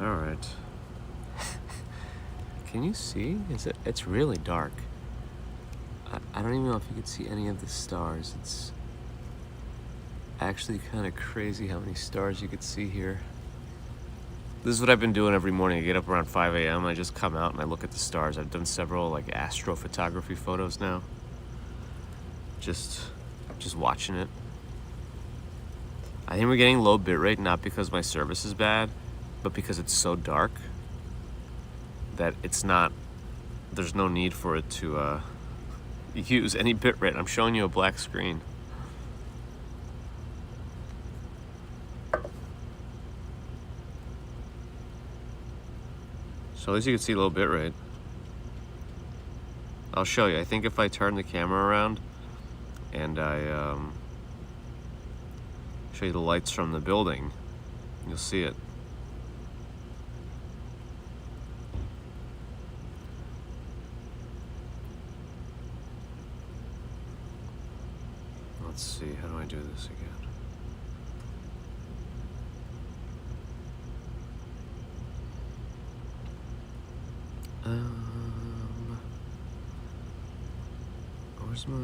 All right. Can you see? It's really dark. I don't even know if you can see any of the stars. It's actually kind of crazy how many stars you could see here. This is what I've been doing every morning. I get up around 5 a.m. I just come out and I look at the stars. I've done several like astrophotography photos now. Just watching it. I think we're getting low bitrate not because my service is bad, but because it's so dark that there's no need for it to use any bitrate. I'm showing you a black screen. So at least you can see low bitrate. I'll show you. I think if I turn the camera around and I show you the lights from the building, you'll see it. Let's see, how do I do this again? Where's my...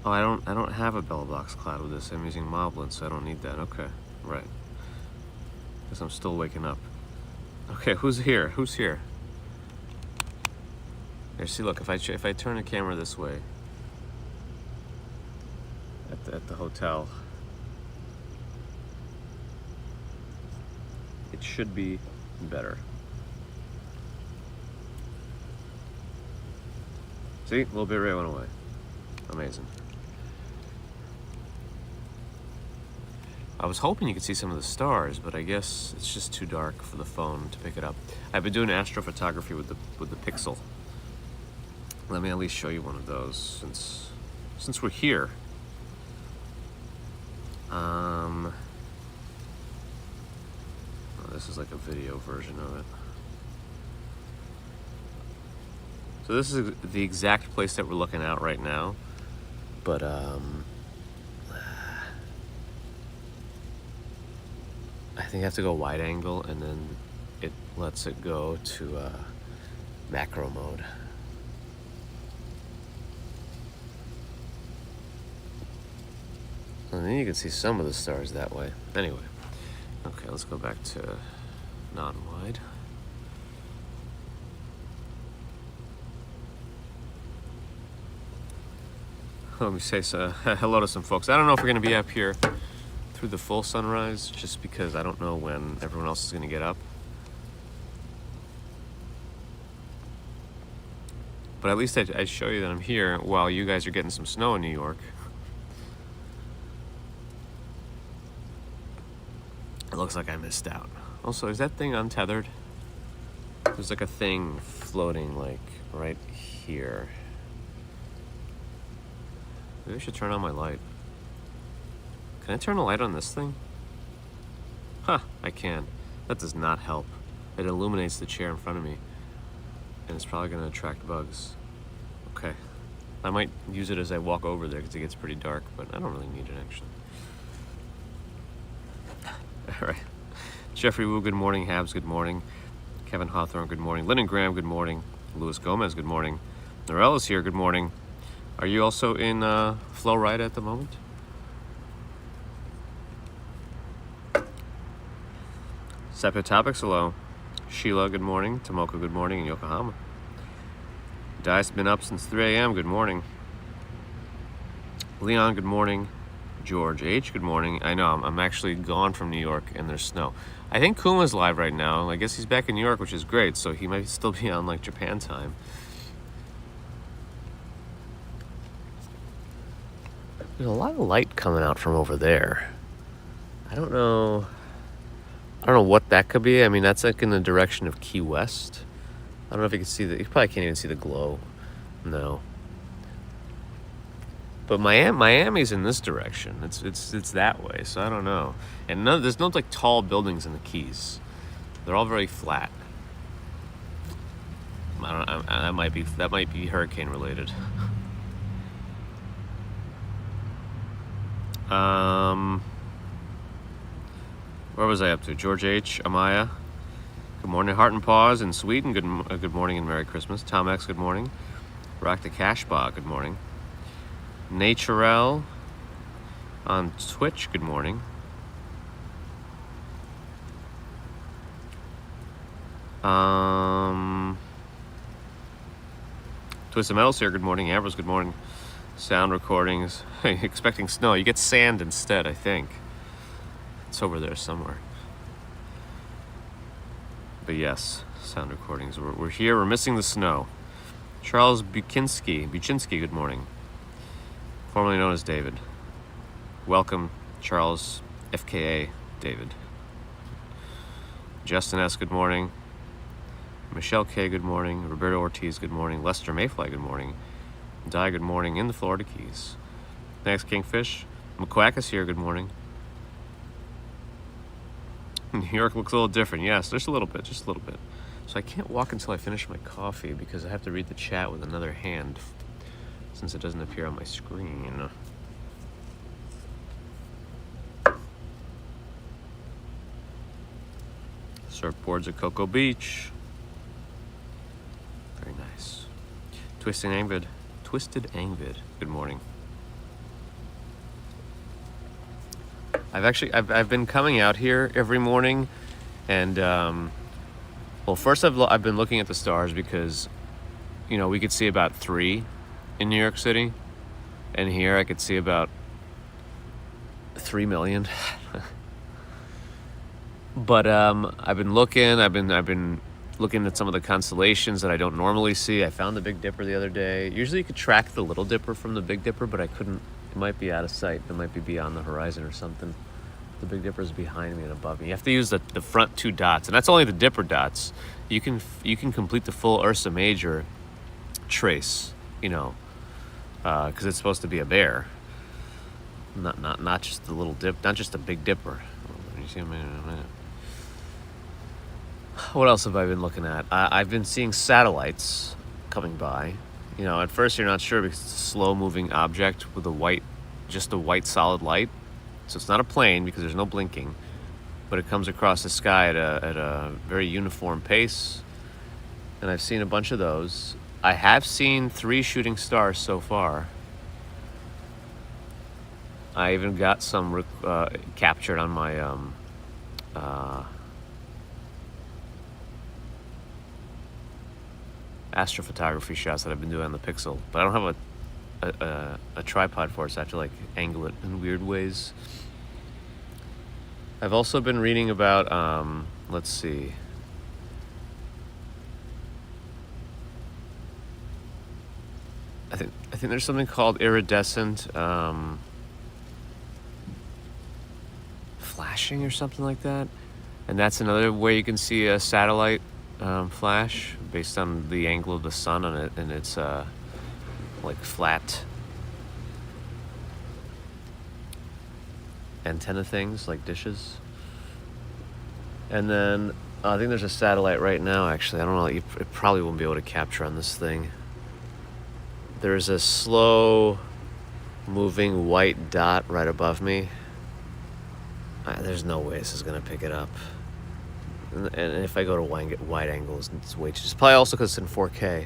Oh, I don't have a bell box cloud with this. I'm using Moblin, so I don't need that. Okay, right. Guess I'm still waking up. Okay, who's here? Who's here? Here, see, look, if I turn the camera this way at the hotel, it should be better. See, a little bit right went away. Amazing. I was hoping you could see some of the stars, but I guess it's just too dark for the phone to pick it up. I've been doing astrophotography with the Pixel. Let me at least show you one of those since we're here. Oh, this is like a video version of it. So this is the exact place that we're looking at right now, but I think I have to go wide angle, and then it lets it go to macro mode. And then you can see some of the stars that way. Anyway, okay, let's go back to non-wide. Let me say hello to some folks. I don't know if we're going to be up here through the full sunrise, just because I don't know when everyone else is going to get up. But at least I show you that I'm here while you guys are getting some snow in New York. It looks like I missed out. Also, is that thing untethered? There's like a thing floating like right here. Maybe I should turn on my light. Can I turn the light on this thing? Huh, I can. That does not help. It illuminates the chair in front of me, and it's probably gonna attract bugs. Okay. I might use it as I walk over there because it gets pretty dark, but I don't really need it actually. All right. Jeffrey Wu, good morning. Habs, good morning. Kevin Hawthorne, good morning. Lyndon Graham, good morning. Louis Gomez, good morning. Norell is here, good morning. Are you also in Flow Ride at the moment? Separate topics, hello. Sheila, good morning. Tomoko, good morning. In Yokohama. Di's been up since 3 a.m. Good morning. Leon, good morning. George H, good morning. I know, I'm actually gone from New York and there's snow. I think Kuma's live right now. I guess he's back in New York, which is great, so he might still be on like Japan time. There's a lot of light coming out from over there. I don't know what that could be. I mean, that's like in the direction of Key West. I don't know if you can see you probably can't even see the glow. No. But Miami's in this direction. It's that way, so I don't know. And there's no like tall buildings in the Keys. They're all very flat. I don't know, that might be hurricane related. Where was I up to? George H. Amaya. Good morning. Heart and Paws in Sweden. Good morning and Merry Christmas. Tom X. Good morning. Rock the Cashbah. Good morning. Naturel on Twitch. Good morning. Twisted Metals here. Good morning. Amber's good morning. Sound recordings. Hey, expecting snow. You get sand instead, I think. It's over there somewhere. But yes, sound recordings. We're here. We're missing the snow. Charles Buczynski, good morning. Formerly known as David. Welcome, Charles, FKA David. Justin S., good morning. Michelle K., good morning. Roberto Ortiz, good morning. Lester Mayfly, good morning. Di, good morning. In the Florida Keys. Thanks, Kingfish. McQuack is here, good morning. New York looks a little different. Yes, just a little bit. So I can't walk until I finish my coffee because I have to read the chat with another hand since it doesn't appear on my screen. Surfboards at Cocoa Beach. Very nice. Twisted Angvid. Good morning. I've been coming out here every morning, and well, first I've been looking at the stars because, you know, we could see about 3 in New York City, and here I could see about 3 million. But I've been looking at some of the constellations that I don't normally see. I found the Big Dipper the other day. Usually you could track the Little Dipper from the Big Dipper, but I couldn't. It might be out of sight. It might be beyond the horizon or something. The Big Dipper is behind me and above me. You have to use the front 2 dots, and that's only the Dipper dots. You can complete the full Ursa Major trace, you know, because it's supposed to be a bear, not just the Little Dip, not just the Big Dipper. You see me? What else have I been looking at? I've been seeing satellites coming by. You know, at first you're not sure because it's a slow-moving object with just a white solid light. So it's not a plane because there's no blinking, but it comes across the sky at a very uniform pace. And I've seen a bunch of those. I have seen 3 shooting stars so far. I even got some captured on my astrophotography shots that I've been doing on the Pixel, but I don't have a tripod for it, so I have to like angle it in weird ways. I've also been reading about let's see, I think there's something called iridescent flashing or something like that, and that's another way you can see a satellite flash based on the angle of the sun on it, and it's like flat antenna things like dishes. And then I think there's a satellite right now, actually. I don't know, it probably won't be able to capture on this thing. There's a slow moving white dot right above me. There's no way this is gonna pick it up. And if I go to wide angles, it's way too. It's probably also because it's in 4K.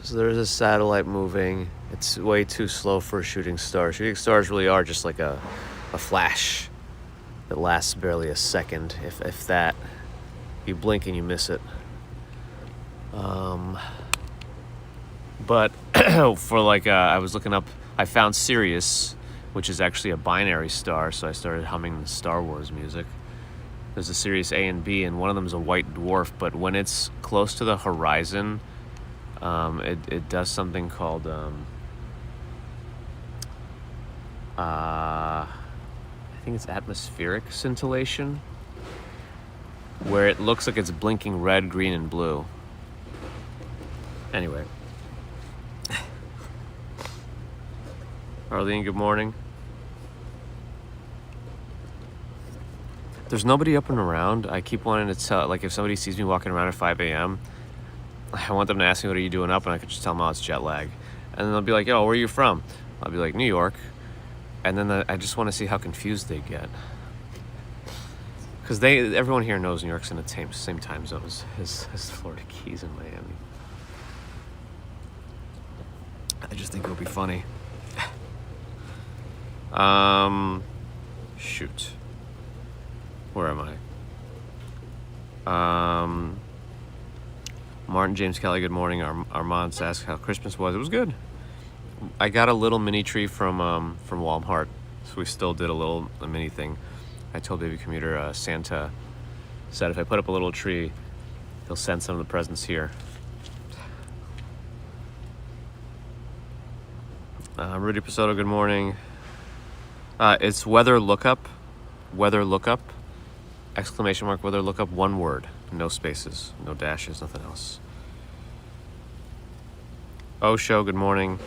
So there's a satellite moving. It's way too slow for a shooting star. Shooting stars really are just like a flash that lasts barely a second, if that. You blink and you miss it. But for like, I was looking up, I found Sirius, which is actually a binary star, so I started humming the Star Wars music. There's a Sirius A and B, and one of them is a white dwarf, but when it's close to the horizon, it does something called, I think it's atmospheric scintillation, where it looks like it's blinking red, green, and blue. Anyway. Arlene, good morning. There's nobody up and around. I keep wanting to tell, like, if somebody sees me walking around at 5 a.m., I want them to ask me, what are you doing up? And I could just tell them, oh, it's jet lag. And then they'll be like, oh, where are you from? I'll be like, New York. And then I just want to see how confused they get. because everyone here knows New York's in the same time zone as Florida Keys and Miami. I just think it'll be funny. Shoot. Where am I? Martin James Kelly, good morning. Armand asked how Christmas was. It was good. I got a little mini tree from Walmart, so we still did a mini thing. I told Baby Commuter Santa said if I put up a little tree, he'll send some of the presents here. Rudy Pisoto, good morning. It's weather lookup, exclamation mark, weather lookup, one word, no spaces, no dashes, nothing else. Oh, show, good morning.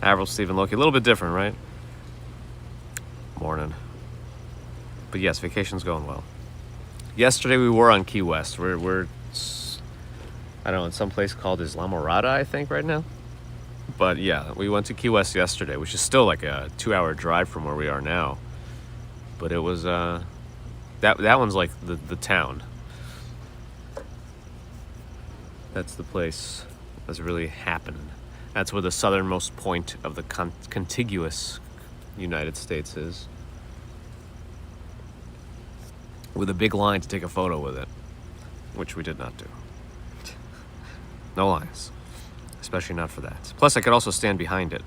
Avril, Stephen, Loki, a little bit different, right? Morning. But yes, vacation's going well. Yesterday we were on Key West. We're I don't know, in some place called Islamorada, I think, right now. But yeah, we went to Key West yesterday, which is still like a 2-hour drive from where we are now. But it was that one's like the town. That's the place that's really happening. That's where the southernmost point of the contiguous United States is. With a big line to take a photo with it, which we did not do. No lines. Especially not for that. Plus, I could also stand behind it.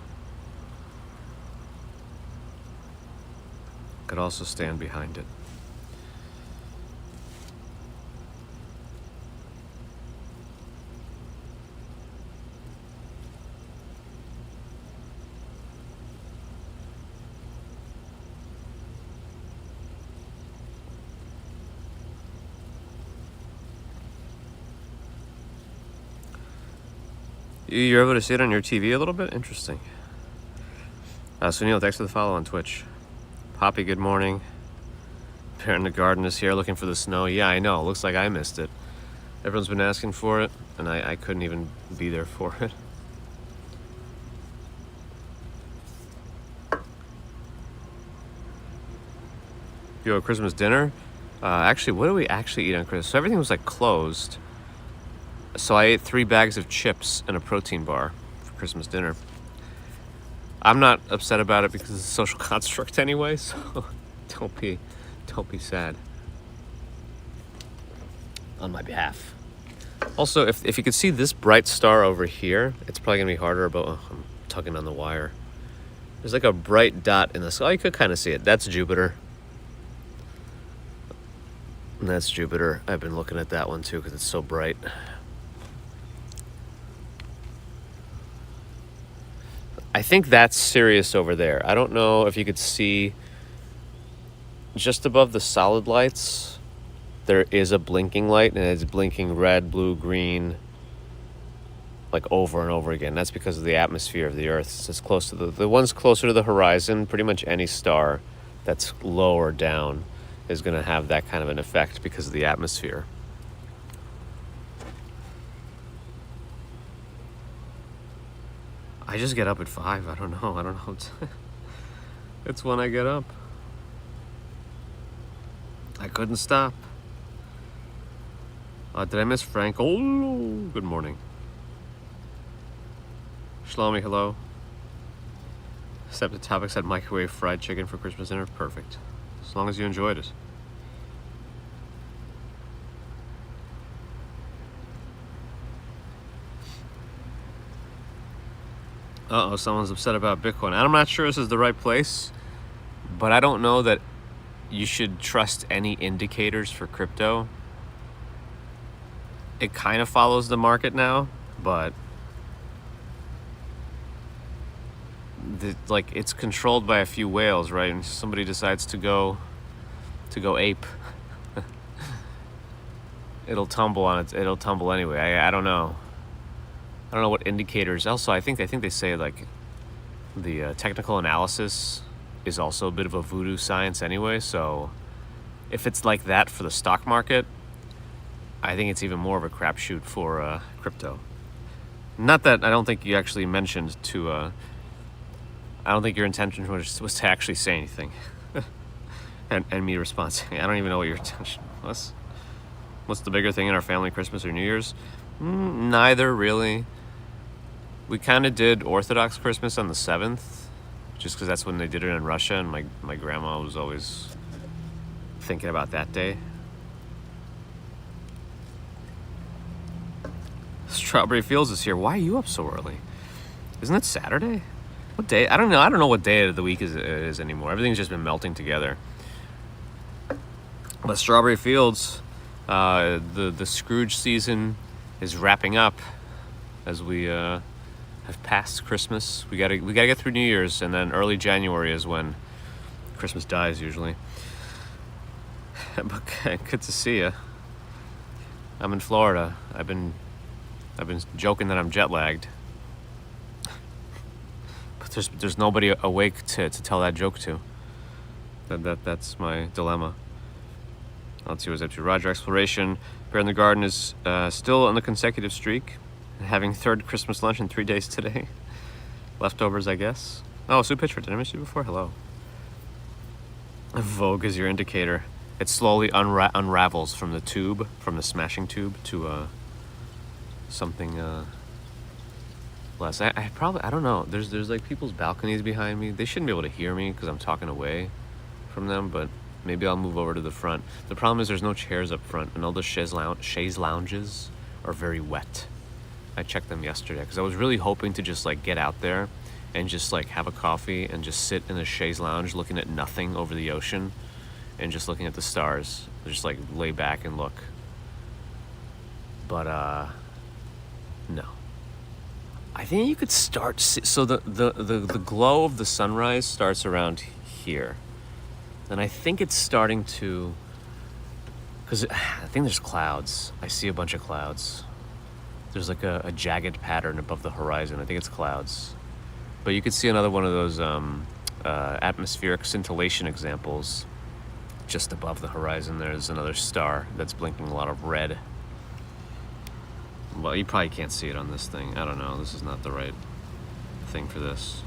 You're able to see it on your TV a little bit? Interesting. Sunil, thanks for the follow on Twitch. Poppy, good morning. Parent in the garden is here looking for the snow. Yeah, I know. Looks like I missed it. Everyone's been asking for it, and I couldn't even be there for it. You have a Christmas dinner? Actually, what do we actually eat on Christmas? So everything was like closed. So I ate 3 bags of chips and a protein bar for Christmas dinner. I'm not upset about it because it's a social construct anyway, so don't be sad on my behalf. Also, if you could see this bright star over here, it's probably gonna be harder, but I'm tugging on the wire. There's like a bright dot in the sky. Oh, you could kind of see it. That's Jupiter. And that's Jupiter. I've been looking at that one too because it's so bright. I think that's Sirius over there. I don't know if you could see just above the solid lights, there is a blinking light, and it's blinking red, blue, green, like over and over again. That's because of the atmosphere of the Earth. It's close to the ones closer to the horizon. Pretty much any star that's lower down is going to have that kind of an effect because of the atmosphere. I just get up at 5. I don't know. It's when I get up. I couldn't stop. Did I miss Frank? Oh, good morning. Shlomi, hello. Accepted topic said microwave fried chicken for Christmas dinner. Perfect. As long as you enjoyed it. Uh-oh, someone's upset about Bitcoin. I'm not sure this is the right place, but I don't know that you should trust any indicators for crypto. It kind of follows the market now, but it's controlled by a few whales, right? And somebody decides to go ape. It'll tumble anyway. I don't know. I don't know what indicators. Also, I think they say like the technical analysis is also a bit of a voodoo science anyway. So if it's like that for the stock market, I think it's even more of a crapshoot for crypto. Not that I don't think you actually mentioned to. I don't think your intention was to actually say anything. And me responding, I don't even know what you're what's the bigger thing in our family, Christmas or New Year's? Neither really. We kind of did Orthodox Christmas on the 7th, just because that's when they did it in Russia, and my grandma was always thinking about that day. Strawberry Fields is here. Why are you up so early? Isn't it Saturday? What day? I don't know. I don't know what day of the week it is anymore. Everything's just been melting together. But Strawberry Fields, the Scrooge season is wrapping up as we have passed Christmas. We gotta get through New Year's, and then early January is when Christmas dies usually. But good to see you. I'm in Florida. I've been joking that I'm jet lagged, but there's nobody awake to tell that joke to. That's my dilemma. Let's see what's up to. Roger Exploration. Bear in the Garden is still on the consecutive streak, having third Christmas lunch in 3 days today. Leftovers, I guess. Oh, Sue Pitchford, did I miss you before? Hello. Vogue is your indicator. It slowly unravels from the tube, from the smashing tube, to something less. I don't know. There's like people's balconies behind me. They shouldn't be able to hear me because I'm talking away from them, but maybe I'll move over to the front. The problem is there's no chairs up front, and all the chaise lounges are very wet. I checked them yesterday because I was really hoping to just like get out there and just like have a coffee and just sit in a chaise lounge looking at nothing over the ocean and just looking at the stars. Just like lay back and look. But no. I think you could start. So the glow of the sunrise starts around here. And I think it's starting to, because I think there's clouds. I see a bunch of clouds. There's like a jagged pattern above the horizon. I think it's clouds. But you could see another one of those atmospheric scintillation examples. Just above the horizon, there's another star that's blinking a lot of red. Well, you probably can't see it on this thing. I don't know. This is not the right thing for this.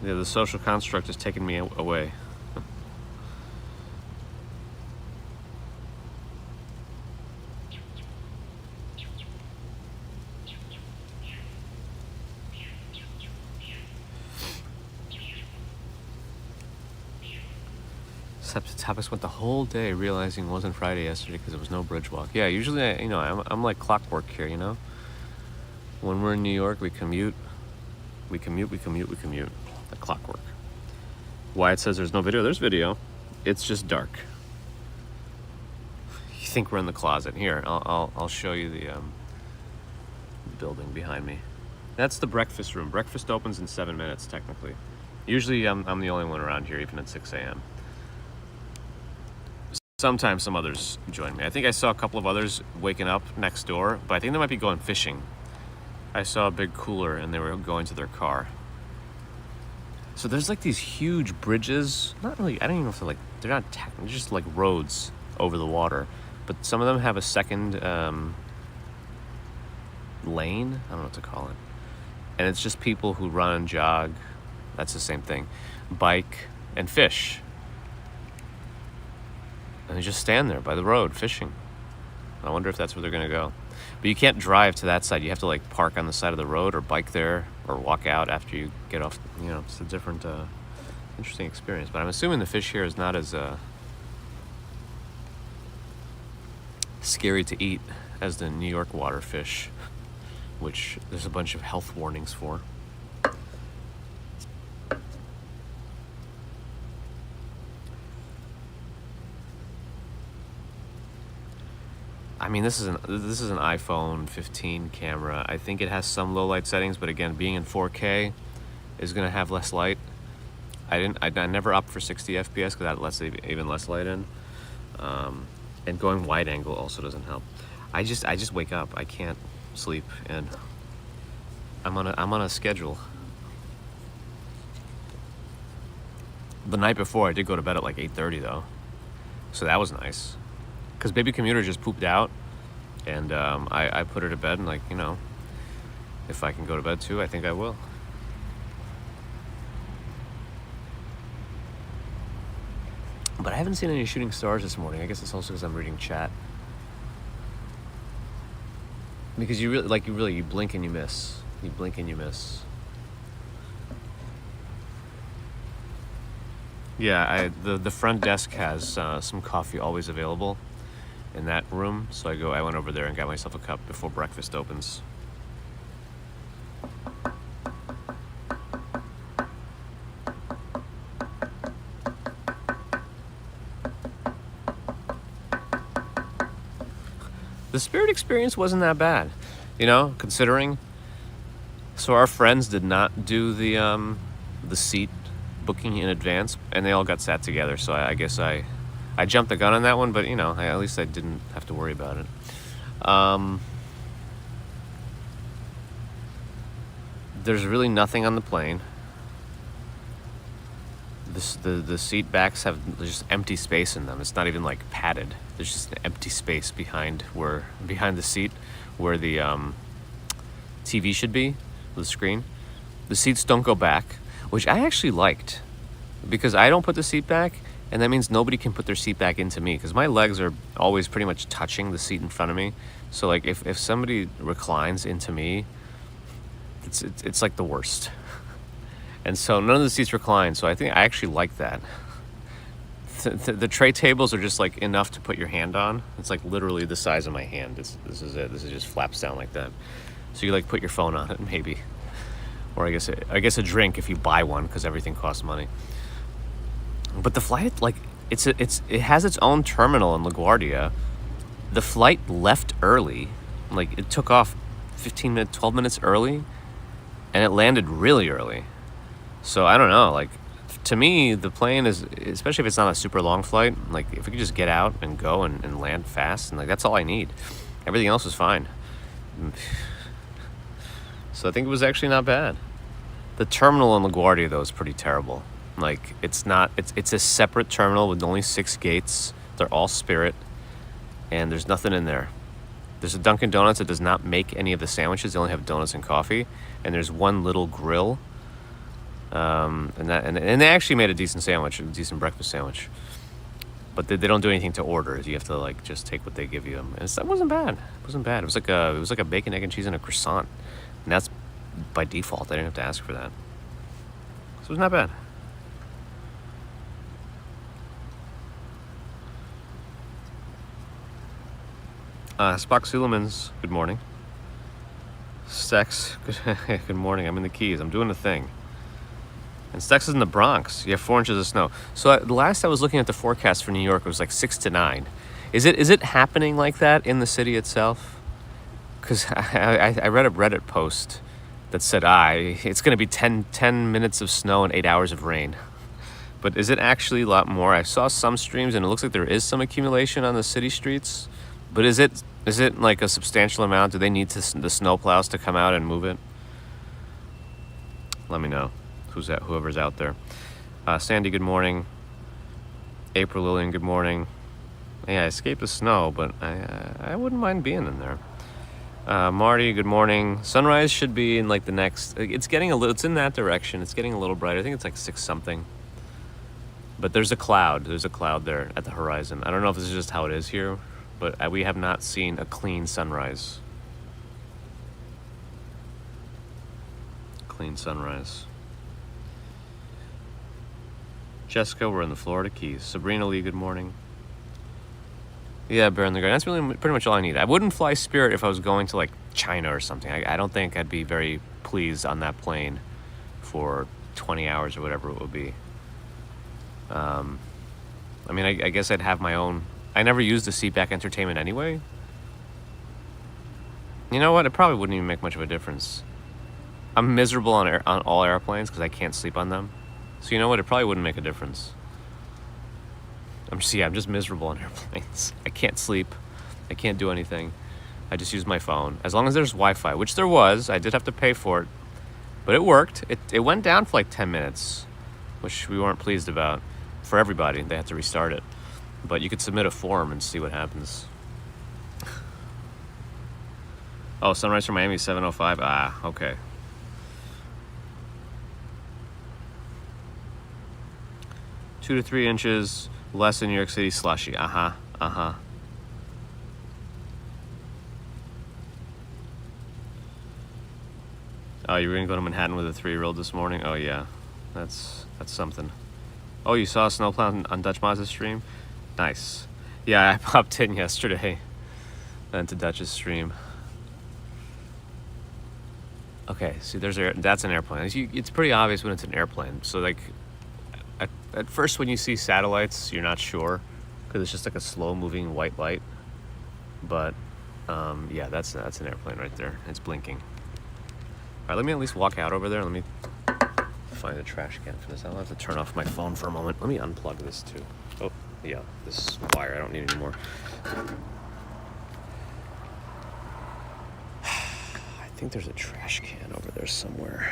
Yeah, the social construct has taken me away. Topics went the whole day realizing it wasn't Friday yesterday because there was no bridge walk. Yeah, usually, I'm like clockwork here, you know? When we're in New York, we commute. Like clockwork. Wyatt says there's no video. There's video. It's just dark. You think we're in the closet. Here, I'll show you the building behind me. That's the breakfast room. Breakfast opens in 7 minutes, technically. Usually, I'm the only one around here, even at 6 a.m. Sometimes some others join me. I think I saw a couple of others waking up next door, but I think they might be going fishing. I saw a big cooler and they were going to their car. So there's like these huge bridges. Not really, I don't even know if they're not they're just like roads over the water. But some of them have a second lane. I don't know what to call it. And it's just people who run and jog. That's the same thing. Bike and fish. And they just stand there by the road fishing. I wonder if that's where they're going to go. But you can't drive to that side. You have to like park on the side of the road or bike there or walk out after you get off. It's a different, interesting experience. But I'm assuming the fish here is not as scary to eat as the New York water fish, which there's a bunch of health warnings for. I mean, this is an iPhone 15 camera. I think it has some low light settings, but again, being in 4K is going to have less light. I never opt for 60 FPS because that lets even less light in. And going wide angle also doesn't help. I just wake up. I can't sleep, and I'm on a schedule. The night before, I did go to bed at like 8:30 though, so that was nice. Because baby commuter just pooped out, and I put her to bed, and if I can go to bed too, I think I will. But I haven't seen any shooting stars this morning. I guess it's also because I'm reading chat. Because you blink and you miss. You blink and you miss. Yeah, the front desk has some coffee always available in that room, so I went over there and got myself a cup before breakfast opens. The Spirit experience wasn't that bad, considering. So our friends did not do the seat booking in advance, and they all got sat together. So I guess I jumped the gun on that one, but at least I didn't have to worry about it. There's really nothing on the plane. The seat backs have just empty space in them. It's not even like padded. There's just an empty space behind the seat where the TV should be, the screen. The seats don't go back, which I actually liked, because I don't put the seat back, and that means nobody can put their seat back into me, because my legs are always pretty much touching the seat in front of me. So like if somebody reclines into me, it's like the worst. And so none of the seats recline, so I think I actually like that. The tray tables are just like enough to put your hand on. It's like literally the size of my hand. This is it. This is just flaps down like that. So you like put your phone on it, maybe, or I guess a drink if you buy one, because everything costs money. But the flight, like it has its own terminal in LaGuardia. The flight left early, like it took off 12 minutes early, and it landed really early. So I don't know, like, to me, the plane is, especially if it's not a super long flight, like, if we could just get out and go and land fast, and like, that's all I need. Everything else was fine. So I think it was actually not bad. The terminal in LaGuardia, though, is pretty terrible. Like, it's a separate terminal with only 6 gates. They're all Spirit, and there's nothing in there. There's a Dunkin' Donuts that does not make any of the sandwiches. They only have donuts and coffee, and there's one little grill. And they actually made a decent sandwich, a decent breakfast sandwich, but they don't do anything to order. You have to like just take what they give you, and that wasn't bad. It wasn't bad. It was like a bacon, egg, and cheese and a croissant, and that's by default. I didn't have to ask for that, so it was not bad. Spock Sulemans, good morning. Stex, good morning. I'm in the Keys. I'm doing the thing. And Stex is in the Bronx. You have 4 inches of snow. So the last I was looking at the forecast for New York, it was like 6 to 9. Is it happening like that in the city itself? Because I read a Reddit post that said, it's going to be 10 minutes of snow and 8 hours of rain. But is it actually a lot more? I saw some streams, and it looks like there is some accumulation on the city streets. But is it like a substantial amount? Do they need the snowplows to come out and move it? Let me know. Whoever's out there. Sandy, good morning. April Lillian, good morning. Yeah, I escaped the snow, but I wouldn't mind being in there. Marty, good morning. Sunrise should be in like the next. It's it's in that direction. It's getting a little brighter. I think it's like 6 something. But there's a cloud. There's a cloud there at the horizon. I don't know if this is just how it is here, but we have not seen a clean sunrise. Clean sunrise. Jessica, we're in the Florida Keys. Sabrina Lee, good morning. Yeah, Bear in the Garden. That's really pretty much all I need. I wouldn't fly Spirit if I was going to like China or something. I don't think I'd be very pleased on that plane for 20 hours or whatever it would be. I mean, I guess I'd have my own. I never used the seatback entertainment anyway. You know what? It probably wouldn't even make much of a difference. I'm miserable on all airplanes because I can't sleep on them. So you know what? It probably wouldn't make a difference. I'm just miserable on airplanes. I can't sleep. I can't do anything. I just use my phone. As long as there's Wi-Fi, which there was. I did have to pay for it. But it worked. It went down for like 10 minutes, which we weren't pleased about. For everybody, they had to restart it. But you could submit a form and see what happens. Oh, sunrise from Miami, 7:05. Okay. Two to 3 inches. Less in New York City, slushy. Oh, you were gonna go to Manhattan with a 3-year-old this morning? Oh yeah, that's something. Oh, you saw a snowplow on Dutch Maz's stream? Nice. Yeah, I popped in yesterday into Dutch's stream. Okay, see, that's an airplane. It's pretty obvious when it's an airplane. So like, at first when you see satellites, you're not sure because it's just like a slow-moving white light. But yeah, that's an airplane right there. It's blinking. All right, let me at least walk out over there. Let me find a trash can for this. I'll have to turn off my phone for a moment. Let me unplug this too. Oh, yeah, this wire I don't need anymore. I think there's a trash can over there somewhere.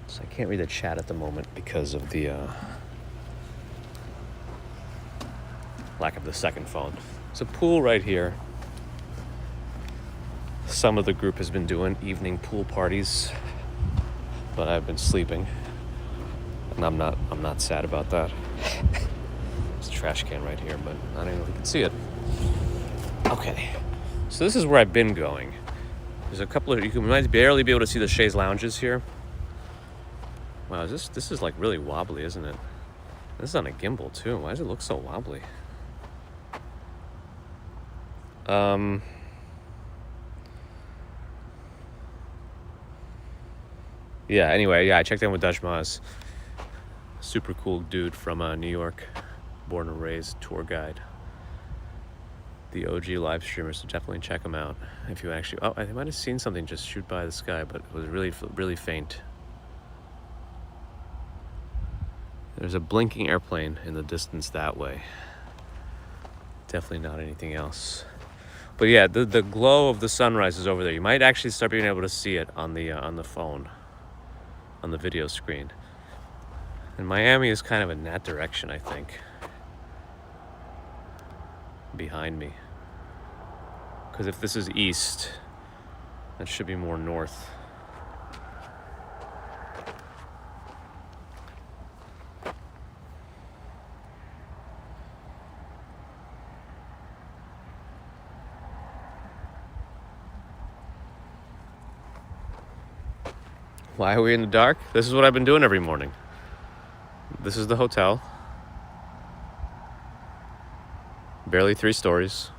So I can't read the chat at the moment because of the lack of the second phone. There's a pool right here. Some of the group has been doing evening pool parties, but I've been sleeping, and I'm not sad about that. There's a trash can right here, but I don't know if you can see it. Okay, so this is where I've been going. There's a couple of, you might barely be able to see the chaise lounges here. Wow, this is like really wobbly, isn't it? This is on a gimbal too. Why does it look so wobbly? Yeah, anyway, yeah, I checked in with Dutch Maz. Super cool dude from New York, born and raised, tour guide. The OG live streamer, so definitely check him out. If you actually, I might have seen something just shoot by the sky, but it was really faint. There's a blinking airplane in the distance that way. Definitely not anything else. But yeah, the glow of the sunrise is over there. You might actually start being able to see it on the phone, on the video screen. And Miami is kind of in that direction, I think. Behind me. Because if this is east, that should be more north. Why are we in the dark? This is what I've been doing every morning. This is the hotel. Barely 3 stories.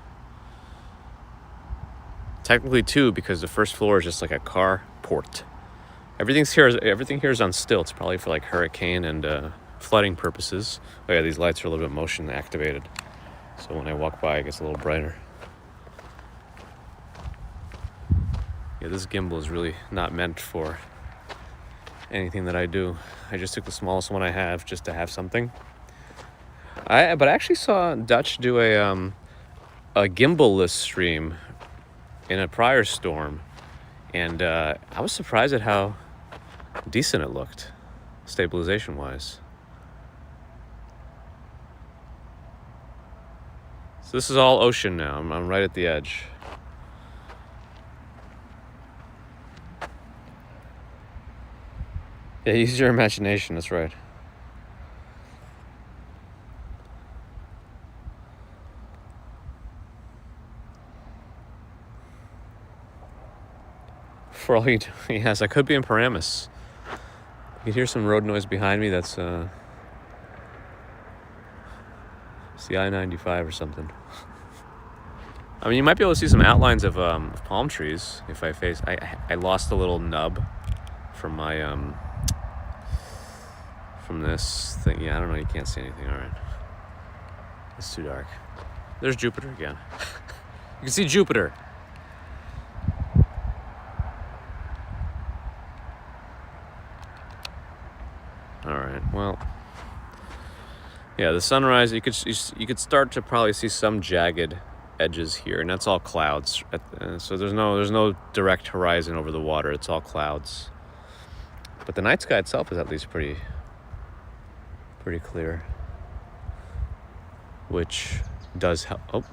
Technically 2 because the first floor is just like a car port. Everything here is on stilts, probably for like hurricane and flooding purposes. Oh yeah, these lights are a little bit motion activated, so when I walk by it gets a little brighter. Yeah, this gimbal is really not meant for anything that I do. I just took the smallest one I have just to have something. But I actually saw Dutch do a gimbal-less stream in a prior storm, and I was surprised at how decent it looked, stabilization-wise. So this is all ocean now. I'm right at the edge. Yeah, use your imagination, that's right. For all you do, yes, I could be in Paramus. You can hear some road noise behind me, that's it's the I-95 or something. I mean, you might be able to see some outlines of palm trees if I face. I lost a little nub from my from this thing. Yeah, I don't know. You can't see anything. All right, it's too dark. There's Jupiter again. You can see Jupiter. All right. Well, yeah, the sunrise. You could start to probably see some jagged edges here, and that's all clouds. So there's no direct horizon over the water. It's all clouds. But the night sky itself is at least pretty clear, which does help. Oh,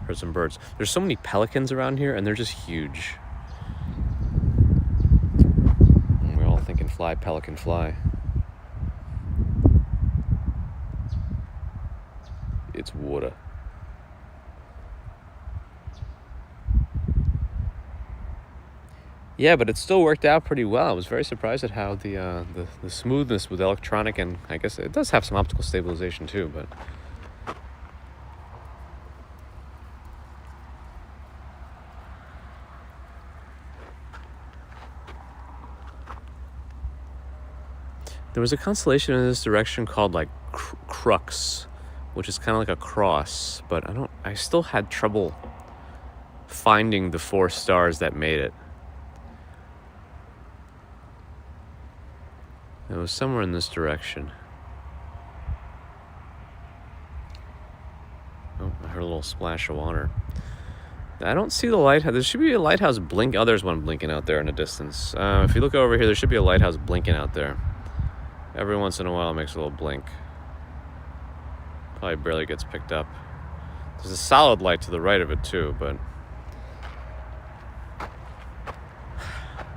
heard some birds. There's so many pelicans around here, and they're just huge. And we're all thinking, fly, pelican, fly. it's water. Yeah, but it still worked out pretty well. I was very surprised at how the smoothness with electronic, and I guess it does have some optical stabilization too, but there was a constellation in this direction called like Crux, which is kind of like a cross, but I still had trouble finding the 4 stars that made it. It was somewhere in this direction. Oh, I heard a little splash of water. I don't see the lighthouse. There should be a lighthouse blink. Oh, there's one blinking out there in the distance. If you look over here, there should be a lighthouse blinking out there. Every once in a while it makes a little blink. Probably barely gets picked up. There's a solid light to the right of it too, but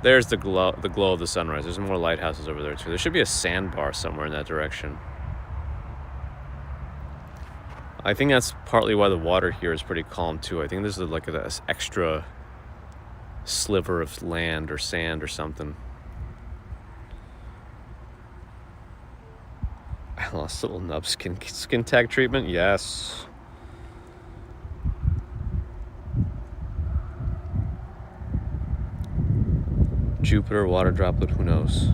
there's the glow of the sunrise. There's more lighthouses over there too. There should be a sandbar somewhere in that direction. I think that's partly why the water here is pretty calm too. I think this is like an extra sliver of land or sand or something. I lost a little nub skin tag treatment. Yes. Jupiter, water droplet, who knows?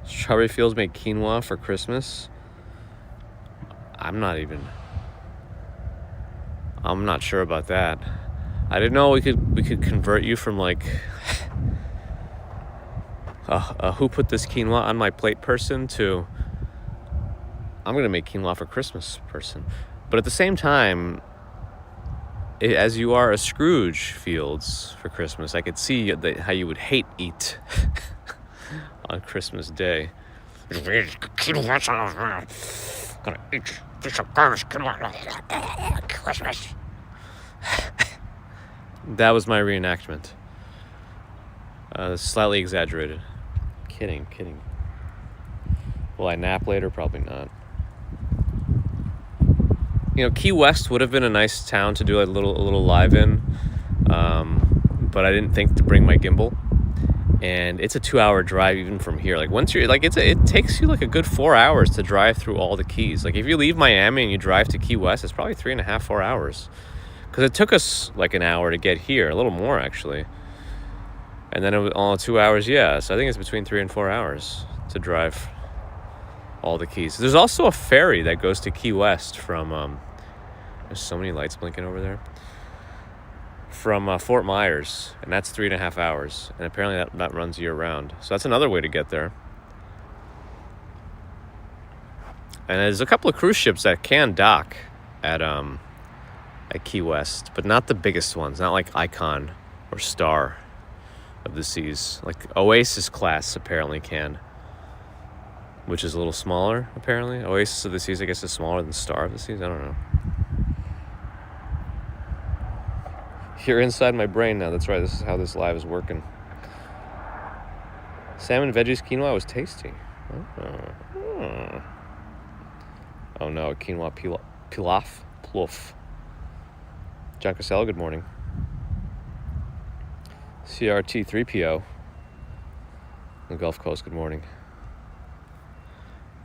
Strawberry fields make quinoa for Christmas. I'm not sure about that. I didn't know we could convert you from like who put this quinoa on my plate person to I'm gonna make quinoa for Christmas person. But at the same time, as you are a Scrooge Fields for Christmas, I could see how you would hate eat on Christmas Day. Gonna eat this Christmas. That was my reenactment. Slightly exaggerated. Kidding. Will I nap later? Probably not. You know, Key West would have been a nice town to do a little live in, but I didn't think to bring my gimbal. And it's a 2-hour drive even from here. Like once you're like, it takes you like a good 4 hours to drive through all the keys. Like if you leave Miami and you drive to Key West, it's probably 3.5, 4 hours. Because it took us like an hour to get here, a little more actually. And then it was all 2 hours, yeah. So I think it's between 3 and 4 hours to drive all the keys. There's also a ferry that goes to Key West from, there's so many lights blinking over there, from Fort Myers, and that's 3.5 hours. And apparently that runs year round. So that's another way to get there. And there's a couple of cruise ships that can dock at Key West, but not the biggest ones, not like Icon or Star of the Seas. Like Oasis class apparently can, which is a little smaller apparently. Oasis of the Seas I guess is smaller than Star of the Seas. I don't know. You're inside my brain now. That's right. This is how this live is working. Salmon veggies quinoa was tasty. Oh no, quinoa pilaf. John Costello, good morning. CRT 3PO. The Gulf Coast, good morning.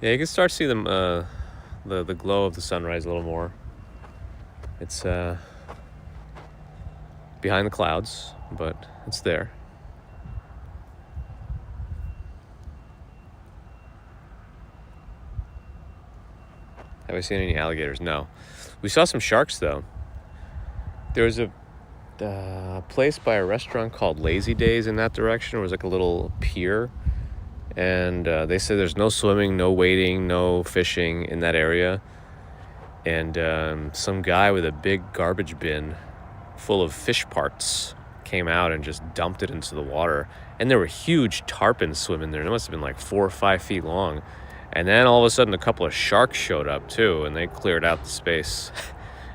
Yeah, you can start to see the glow of the sunrise a little more. It's behind the clouds, but it's there. Have I seen any alligators? No. We saw some sharks though. There was a place by a restaurant called Lazy Days in that direction. It was like a little pier, and they said there's no swimming, no wading, no fishing in that area. And some guy with a big garbage bin full of fish parts came out and just dumped it into the water. And there were huge tarpons swimming there. It must have been like 4 or 5 feet long. And then all of a sudden a couple of sharks showed up too, and they cleared out the space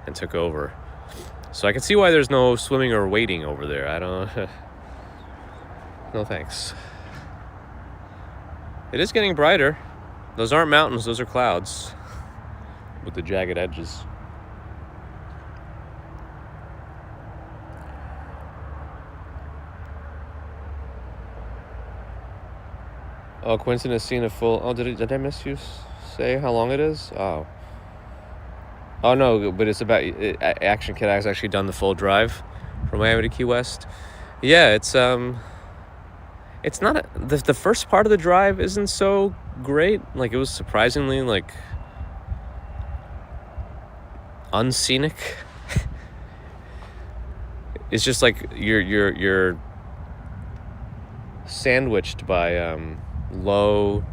and took over. So I can see why there's no swimming or wading over there. I don't no thanks. It is getting brighter. Those aren't mountains, those are clouds. with the jagged edges. Oh, Quinton has seen a full... Oh, did I miss you say how long it is? Oh. Oh, no, but it's about... Action Kid has actually done the full drive from Miami to Key West. Yeah, it's not... the first part of the drive isn't so great. Like, it was surprisingly, like, unscenic. It's just like you're sandwiched by low,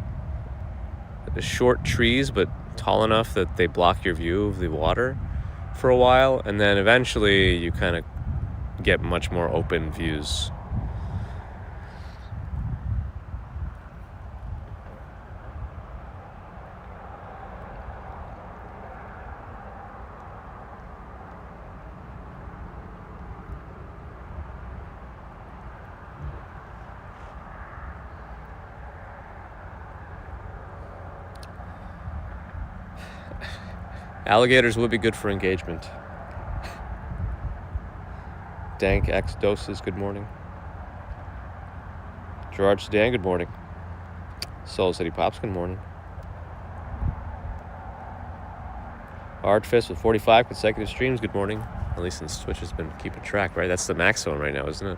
short trees, but tall enough that they block your view of the water for a while, and then eventually you kind of get much more open views. Alligators would be good for engagement. Dank X Doses, good morning. Gerard Sedan, good morning. Soul City Pops, good morning. Artfist with 45 consecutive streams, good morning. At least since Twitch has been keeping track, right? That's the max zone right now, isn't it?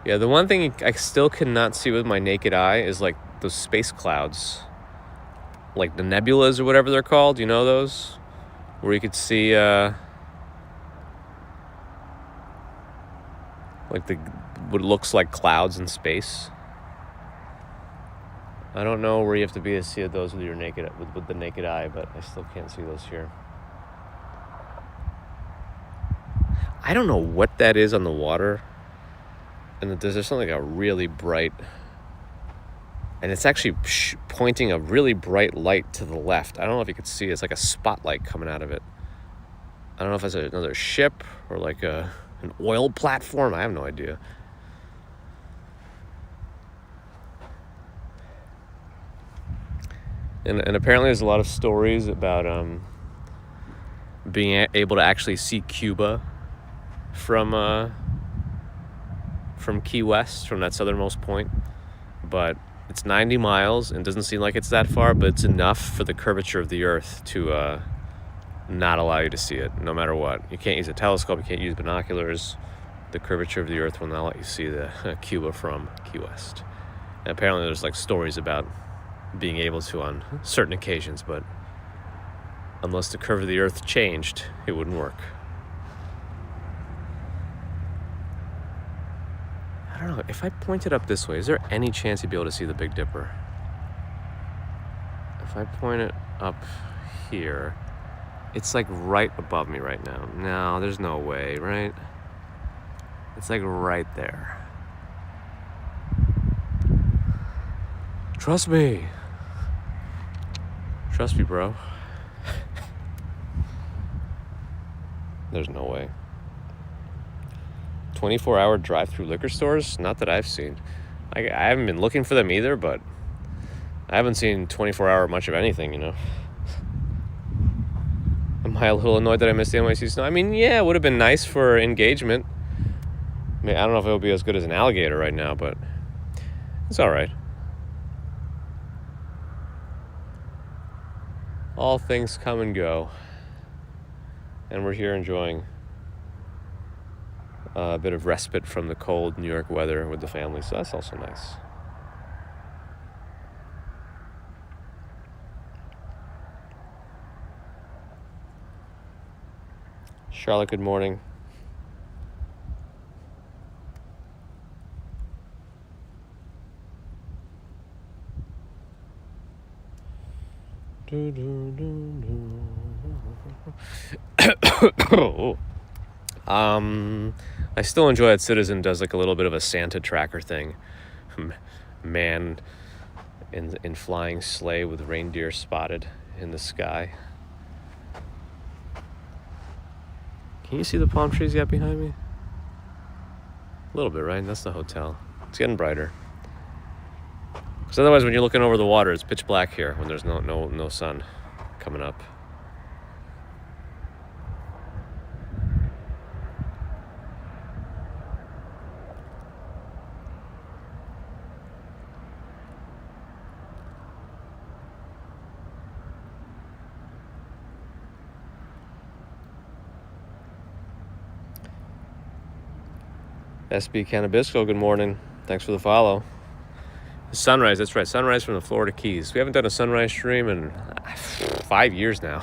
Yeah, the one thing I still cannot see with my naked eye is like those space clouds. Like the nebulas or whatever they're called, you know those? Where you could see like what looks like clouds in space. I don't know where you have to be to see those with your with the naked eye, but I still can't see those here. I don't know what that is on the water. And there's something like a really bright, and it's actually pointing a really bright light to the left. I don't know if you could see it. It's like a spotlight coming out of it. I don't know if it's another ship or like an oil platform. I have no idea. And apparently there's a lot of stories about being able to actually see Cuba from Key West, from that southernmost point. But it's 90 miles and doesn't seem like it's that far, but it's enough for the curvature of the earth to not allow you to see it, no matter what. You can't use a telescope, you can't use binoculars. The curvature of the earth will not let you see the Cuba from Key West. And apparently there's like stories about being able to on certain occasions, but unless the curve of the earth changed, it wouldn't work. I don't know, if I point it up this way, is there any chance you'd be able to see the Big Dipper? If I point it up here, it's like right above me right now. No, there's no way, right? It's like right there. Trust me. Trust me, bro. There's no way. 24-hour drive-through liquor stores? Not that I've seen. I haven't been looking for them either, but I haven't seen 24-hour much of anything, you know. Am I a little annoyed that I missed the NYC snow? I mean, yeah, it would have been nice for engagement. I mean, I don't know if it would be as good as an alligator right now, but it's all right. All things come and go. And we're here enjoying a bit of respite from the cold New York weather with the family, so that's also nice. Charlotte, good morning. I still enjoy that Citizen does like a little bit of a Santa tracker thing. Man in flying sleigh with reindeer spotted in the sky. Can you see the palm trees yet behind me? A little bit, right? That's the hotel. It's getting brighter. Because otherwise, when you're looking over the water, it's pitch black here when there's no sun coming up. SB Cannabisco, good morning. Thanks for the follow. Sunrise, that's right. Sunrise from the Florida Keys. We haven't done a sunrise stream in 5 years now.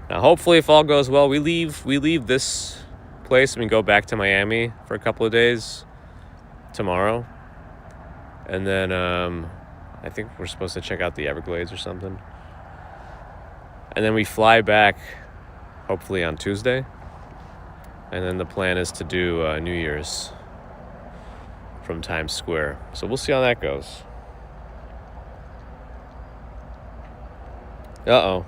Now, hopefully, if all goes well, we leave this place and we go back to Miami for a couple of days tomorrow. And then I think we're supposed to check out the Everglades or something. And then we fly back, hopefully on Tuesday. And then the plan is to do New Year's from Times Square. So we'll see how that goes. Uh-oh.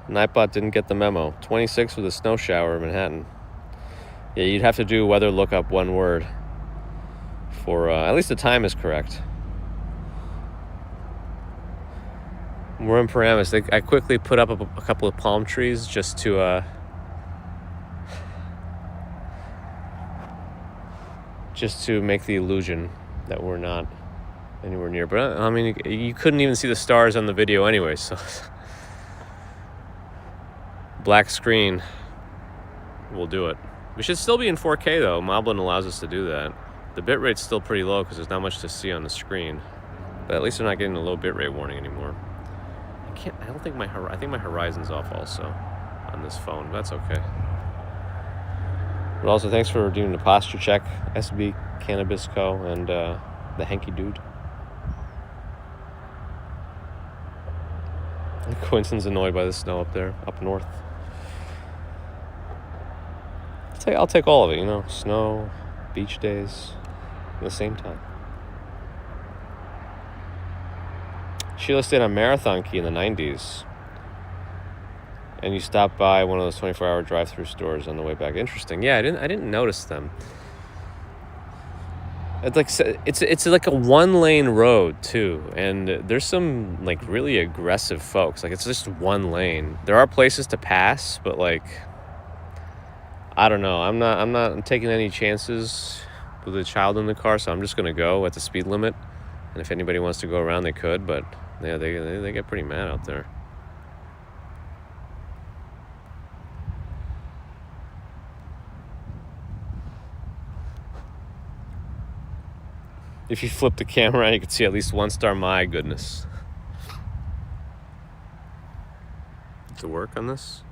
Nightbot didn't get the memo. 26 with a snow shower in Manhattan. Yeah, you'd have to do weather lookup one word for, at least the time is correct. We're in Paramus. I quickly put up a couple of palm trees just to, make the illusion that we're not anywhere near. But I mean, you couldn't even see the stars on the video anyway, so black screen will do it. We should still be in 4K though. Moblin allows us to do that. The bitrate's still pretty low because there's not much to see on the screen. But at least we're not getting a low bitrate warning anymore. I think my horizon's off also on this phone. That's okay. But also, thanks for doing the posture check, SB Cannabis Co. and the Hanky Dude. Quinson's annoyed by the snow up there, up north. I'll take all of it, snow, beach days, at the same time. Sheila stayed on Marathon Key in the 90s. And you stopped by one of those 24-hour drive-through stores on the way back. Interesting. Yeah, I didn't notice them. It's like a one-lane road too, and there's some like really aggressive folks. Like it's just one lane. There are places to pass, but like I don't know. I'm not taking any chances with a child in the car, so I'm just gonna go at the speed limit. And if anybody wants to go around, they could. But yeah, they get pretty mad out there. If you flip the camera, you can see at least one star. My goodness. To work on this?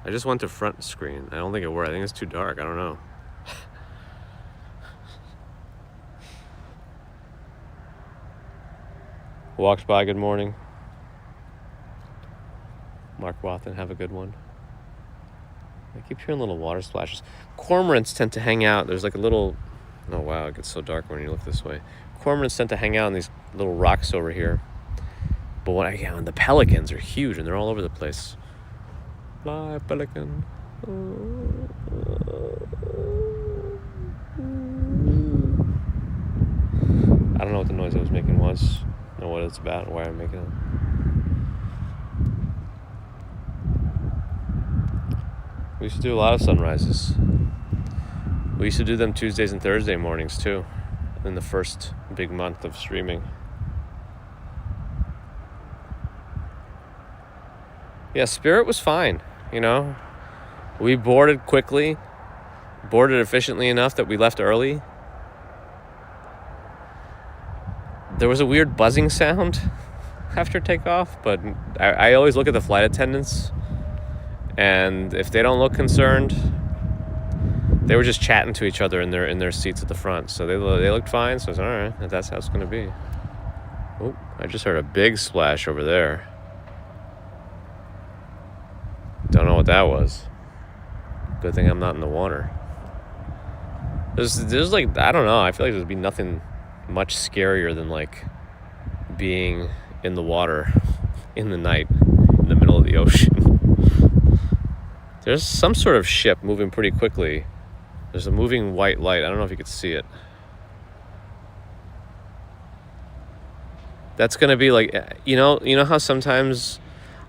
I just went to front screen. I don't think it worked. I think it's too dark. I don't know. Walks by, good morning. Mark Wathen, have a good one. I keep hearing little water splashes. Cormorants tend to hang out. There's like a little... Oh, wow, it gets so dark when you look this way. Cormorants tend to hang out on these little rocks over here. But the pelicans are huge, and they're all over the place. Fly, pelican. I don't know what the noise I was making was. I don't know what it's about and why I'm making it. We used to do a lot of sunrises. We used to do them Tuesdays and Thursday mornings too, in the first big month of streaming. Yeah, Spirit was fine, We boarded quickly, boarded efficiently enough that we left early. There was a weird buzzing sound after takeoff, but I always look at the flight attendants. And if they don't look concerned, they were just chatting to each other in their seats at the front. So they looked fine. So I was all right. That's how it's going to be. Oh, I just heard a big splash over there. Don't know what that was. Good thing I'm not in the water. There's like, I don't know. I feel like there'd be nothing much scarier than like being in the water in the night in the middle of the ocean. There's some sort of ship moving pretty quickly. There's a moving white light. I don't know if you could see it. That's gonna be like, you know how sometimes,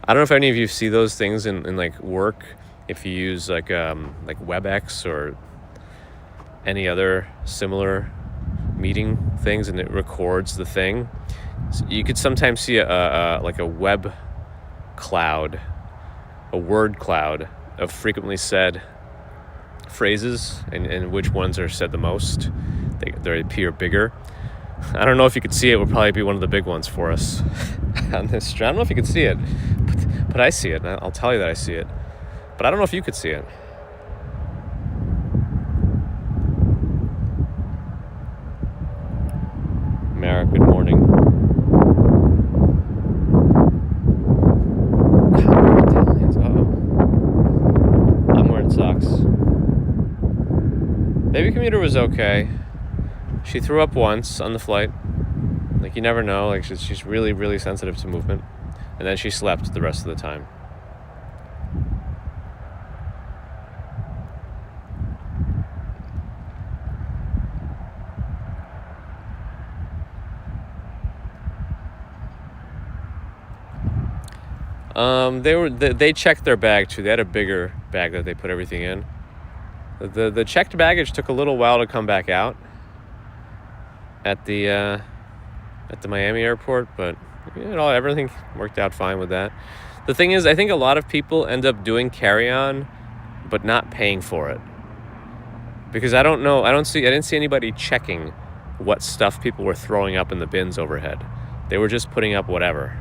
I don't know if any of you see those things in like work, if you use like WebEx or any other similar meeting things, and it records the thing. So you could sometimes see like a web cloud, a word cloud of frequently said phrases, and which ones are said the most. They appear bigger. I don't know if you could see it. Would probably be one of the big ones for us on this. I don't know if you could see it, but I see it. And I'll tell you that I see it. But I don't know if you could see it. Mara, good morning. I'm wearing socks. Baby commuter was okay. She threw up once on the flight. Like, you never know. Like, she's really, really sensitive to movement. And then she slept the rest of the time. They checked their bag too. They had a bigger bag that they put everything in. The checked baggage took a little while to come back out at the Miami airport, but everything worked out fine with that. The thing is, I think a lot of people end up doing carry-on but not paying for it, because I didn't see anybody checking what stuff people were throwing up in the bins overhead. They were just putting up whatever.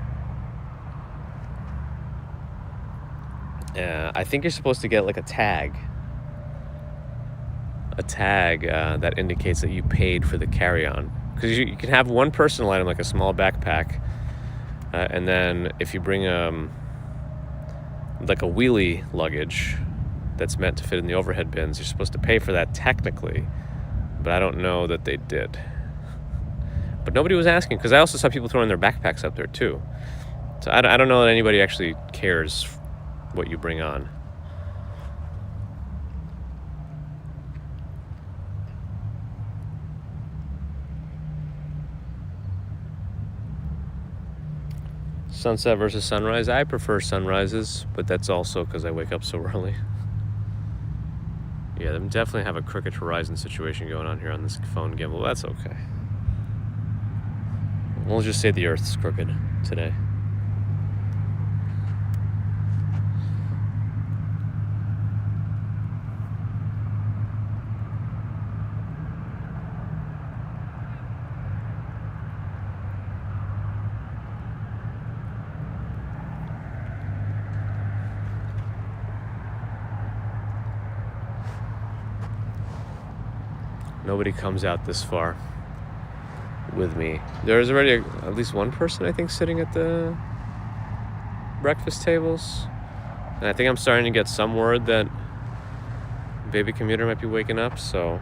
I think you're supposed to get like a tag that indicates that you paid for the carry-on, because you can have one personal item like a small backpack, and then if you bring like a wheelie luggage that's meant to fit in the overhead bins, you're supposed to pay for that technically, but I don't know that they did. But nobody was asking, because I also saw people throwing their backpacks up there too. So I don't know that anybody actually cares what you bring on. Sunset versus sunrise. I prefer sunrises, but that's also because I wake up so early. Yeah, they definitely have a crooked horizon situation going on here on this phone gimbal. That's okay. We'll just say the Earth's crooked today. Nobody comes out this far with me. There's already at least one person, I think, sitting at the breakfast tables. And I think I'm starting to get some word that baby commuter might be waking up, so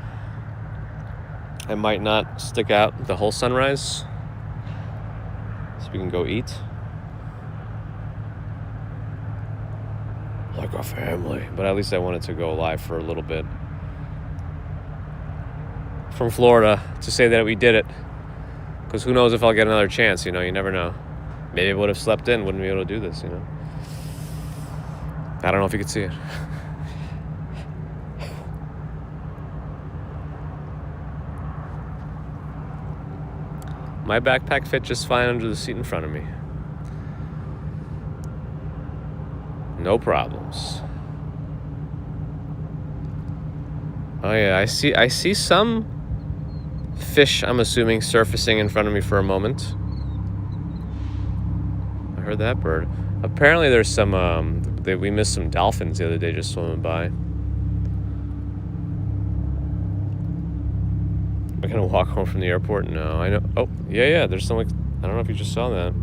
I might not stick out the whole sunrise, so we can go eat like a family. But at least I wanted to go live for a little bit from Florida to say that we did it, because who knows if I'll get another chance. You never know. Maybe I would have slept in, wouldn't be able to do this. I don't know if you could see it. My backpack fit just fine under the seat in front of me. No problems. Oh yeah, I see some fish, I'm assuming, surfacing in front of me for a moment. I heard that bird. Apparently there's some, we missed some dolphins the other day just swimming by. Am I gonna walk home from the airport? No, I know. Oh, yeah, there's some, I don't know if you just saw that.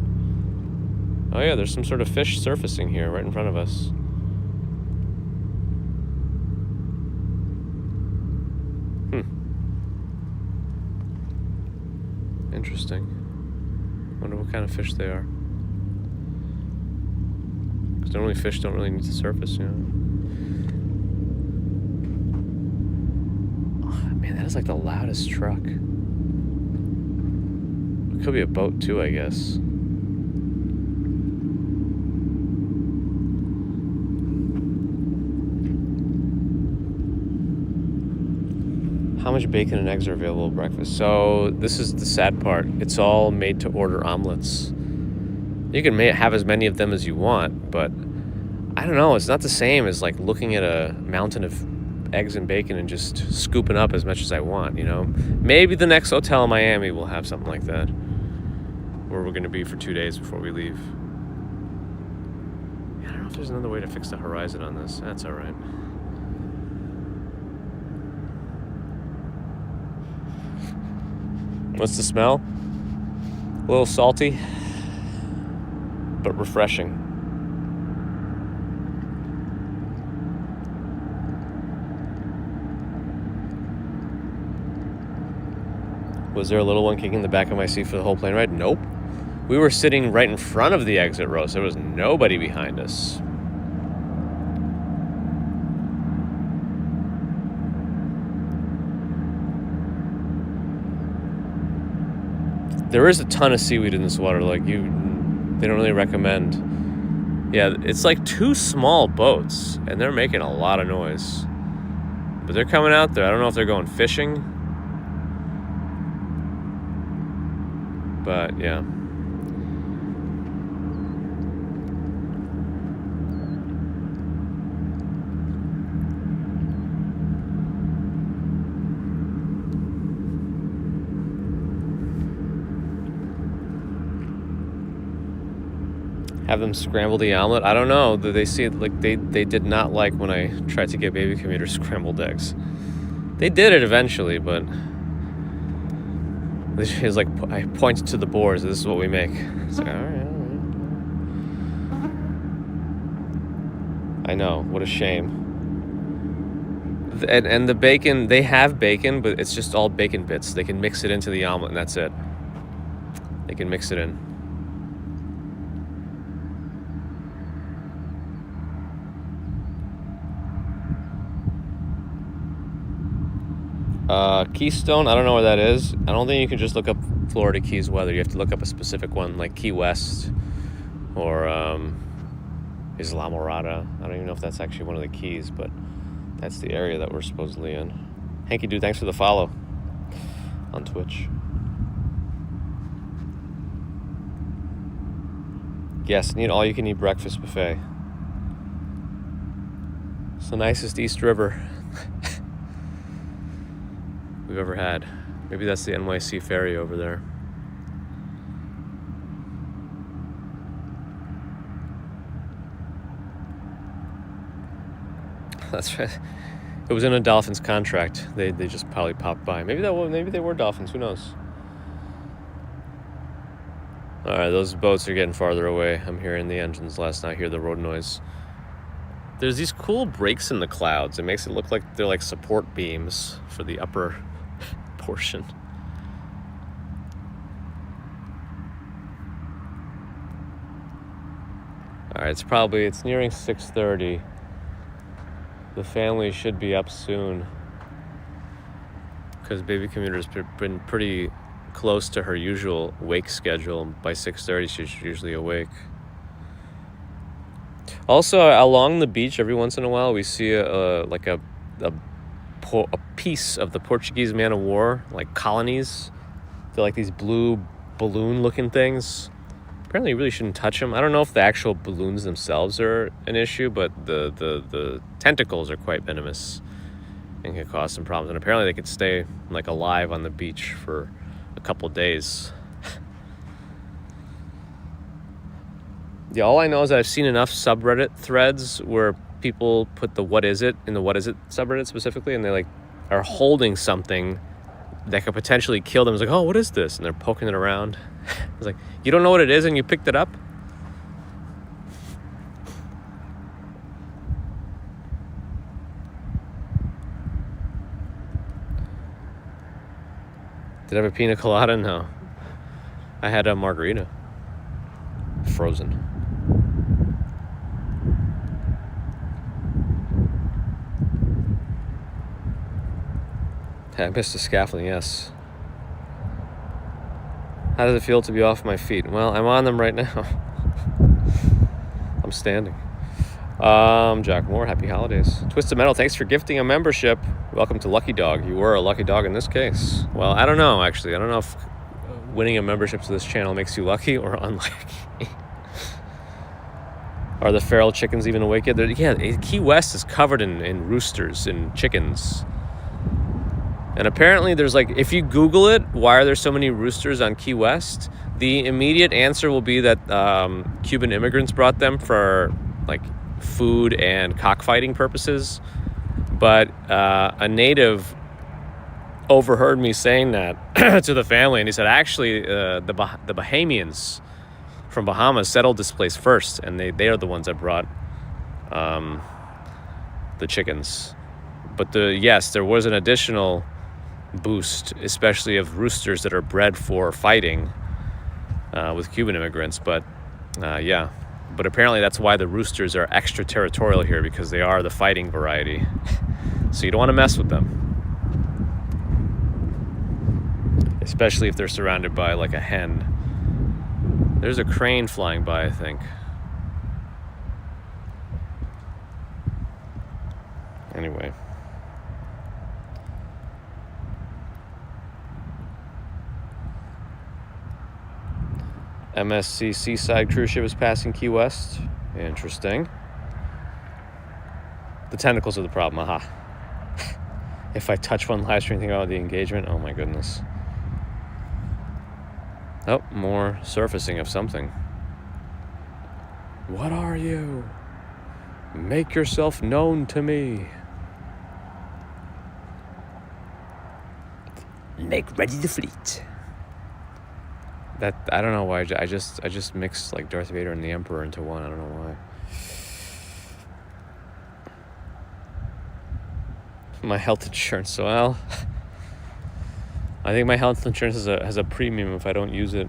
Oh yeah, there's some sort of fish surfacing here right in front of us. Interesting. Wonder what kind of fish they are. Because normally fish don't really need to surface, That's like the loudest truck. It could be a boat too, I guess. How much bacon and eggs are available at breakfast? So this is the sad part. It's all made to order omelets. You can have as many of them as you want, but I don't know. It's not the same as like looking at a mountain of eggs and bacon and just scooping up as much as I want, you know? Maybe the next hotel in Miami will have something like that, where we're going to be for 2 days before we leave. I don't know if there's another way to fix the horizon on this. That's all right. What's the smell? A little salty, but refreshing. Was there a little one kicking the back of my seat for the whole plane ride? Nope. We were sitting right in front of the exit row, so there was nobody behind us. There is a ton of seaweed in this water. Like they don't really recommend. Yeah, it's like 2 small boats, and they're making a lot of noise. But they're coming out there. I don't know if they're going fishing. But yeah. Have them scramble the omelet? I don't know. They see it like they did not like when I tried to get baby commuters scrambled eggs. They did it eventually, but it's like I pointed to the boards. This is what we make. It's like, all right. I know. What a shame. And the bacon, they have bacon, but it's just all bacon bits. They can mix it into the omelet, and that's it. They can mix it in. Keystone, I don't know where that is. I don't think you can just look up Florida Keys weather. You have to look up a specific one, like Key West or Islamorada. I don't even know if that's actually one of the keys, but that's the area that we're supposedly in. Hanky Dude, thanks for the follow on Twitch. Yes, need all-you-can-eat breakfast buffet. It's the nicest East River we've ever had. Maybe that's the NYC ferry over there. That's right. It was in a Dolphins contract. They just probably popped by. Maybe they were Dolphins. Who knows? All right, those boats are getting farther away. I'm hearing the engines last night. I hear the road noise. There's these cool breaks in the clouds. It makes it look like they're like support beams for the upper portion. All right, it's nearing 6:30. The family should be up soon because baby commuter's been pretty close to her usual wake schedule. By 6:30, she's usually awake. Also, along the beach, every once in a while, we see a piece of the Portuguese man of war, like colonies. They're like these blue balloon-looking things. Apparently, you really shouldn't touch them. I don't know if the actual balloons themselves are an issue, but the tentacles are quite venomous and can cause some problems. And apparently, they could stay like alive on the beach for a couple days. Yeah, all I know is that I've seen enough subreddit threads where people put the "what is it" in the "what is it" subreddit specifically, and they like are holding something that could potentially kill them. It's like, oh, what is this? And they're poking it around. It's like, you don't know what it is and you picked it up? Did I have a pina colada? No. I had a margarita. Frozen. I missed the scaffolding, yes. How does it feel to be off my feet? Well, I'm on them right now. I'm standing. Jack Moore, happy holidays. Twisted Metal, thanks for gifting a membership. Welcome to Lucky Dog. You were a lucky dog in this case. Well, I don't know, actually. I don't know if winning a membership to this channel makes you lucky or unlucky. Are the feral chickens even awake yet? Yeah, Key West is covered in roosters and chickens. And apparently there's like, if you Google it, why are there so many roosters on Key West? The immediate answer will be that Cuban immigrants brought them for like food and cockfighting purposes. But a native overheard me saying that to the family, and he said, actually, the Bahamians from Bahamas settled this place first, and they are the ones that brought the chickens. But yes, there was an additional boost, especially of roosters that are bred for fighting with Cuban immigrants. But yeah, but apparently that's why the roosters are extraterritorial here, because they are the fighting variety. So you don't want to mess with them, especially if they're surrounded by like a hen. There's a crane flying by, I think. Anyway. MSC Seaside cruise ship is passing Key West. Interesting. The tentacles are the problem, aha. If I touch one live stream, think about the engagement. Oh my goodness. Oh, more surfacing of something. What are you? Make yourself known to me. Make ready the fleet. That, I don't know why. I just mixed like Darth Vader and the Emperor into one. I don't know why. My health insurance. Well, I think my health insurance has a premium if I don't use it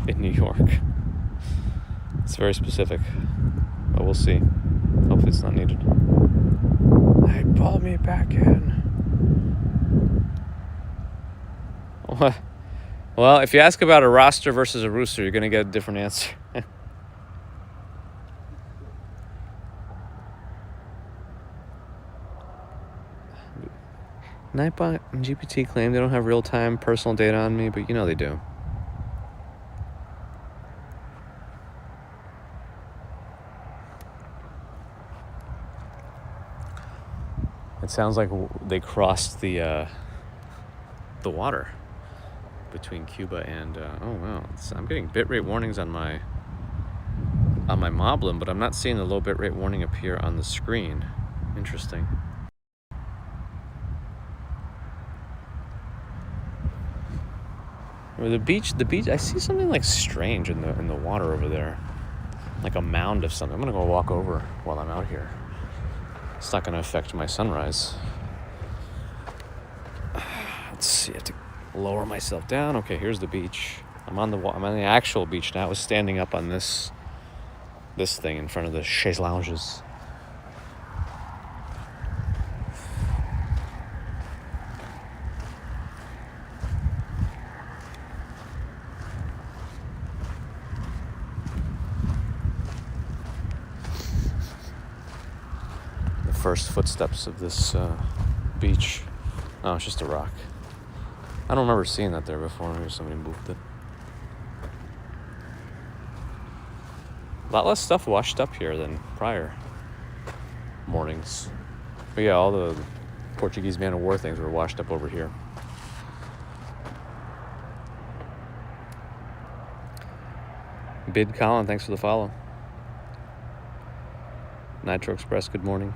in New York. It's very specific, but we'll see. Hopefully it's not needed. They pulled me back in. What? Well, if you ask about a roster versus a rooster, you're going to get a different answer. Nightbot and GPT claim they don't have real-time personal data on me, but you know they do. It sounds like they crossed the water between Cuba and oh wow, I'm getting bitrate warnings on my Moblin, but I'm not seeing the low bitrate warning appear on the screen. Interesting. Or the beach. I see something like strange in the water over there, like a mound of something. I'm gonna go walk over while I'm out here. It's not gonna affect my sunrise. Let's see. I have to lower myself down. Okay, here's the beach. I'm on the actual beach now. I was standing up on this thing in front of the chaise lounges. The first footsteps of this beach. Oh, it's just a rock. I don't remember seeing that there before. Maybe somebody moved it. A lot less stuff washed up here than prior mornings. But yeah, all the Portuguese man of war things were washed up over here. Bid Colin, thanks for the follow. Nitro Express, good morning.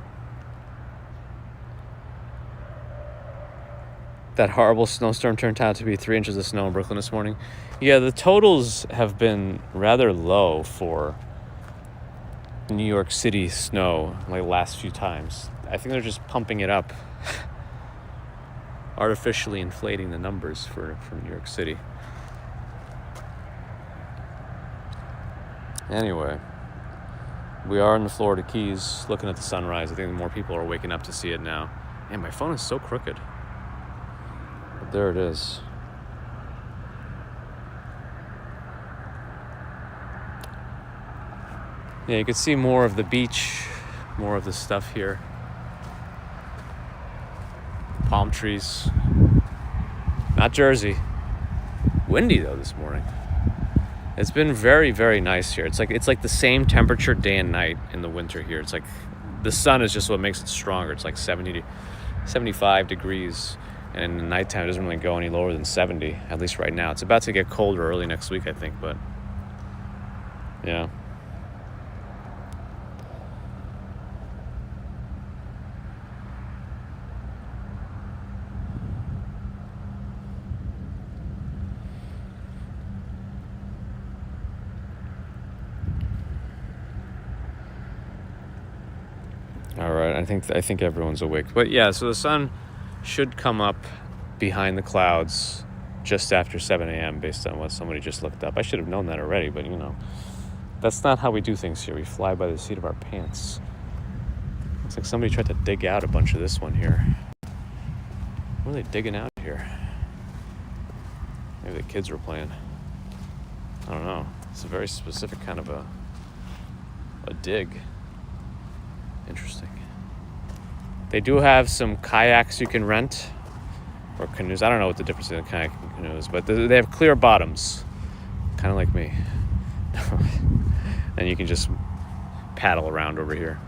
That horrible snowstorm turned out to be 3 inches of snow in Brooklyn this morning. Yeah, the totals have been rather low for New York City snow, like last few times. I think they're just pumping it up, artificially inflating the numbers for New York City. Anyway, we are in the Florida Keys looking at the sunrise. I think more people are waking up to see it now. Man, my phone is so crooked. There it is. Yeah, you can see more of the beach, more of the stuff here. Palm trees. Not Jersey. Windy though this morning. It's been very, very nice here. It's like the same temperature day and night in the winter here. It's like the sun is just what makes it stronger. It's like 75 degrees, and in the nighttime it doesn't really go any lower than 70, at least right now. It's about to get colder early next week, I think, but yeah. All right, I think everyone's awake. But yeah, so the sun should come up behind the clouds just after 7 a.m. based on what somebody just looked up. I should have known that already, but that's not how we do things here. We fly by the seat of our pants. Looks like somebody tried to dig out a bunch of this one here. What are they digging out here? Maybe the kids were playing. I don't know. It's a very specific kind of a dig. Interesting. They do have some kayaks you can rent, or canoes. I don't know what the difference is in kayak and canoes, but they have clear bottoms, kind of like me. And you can just paddle around over here.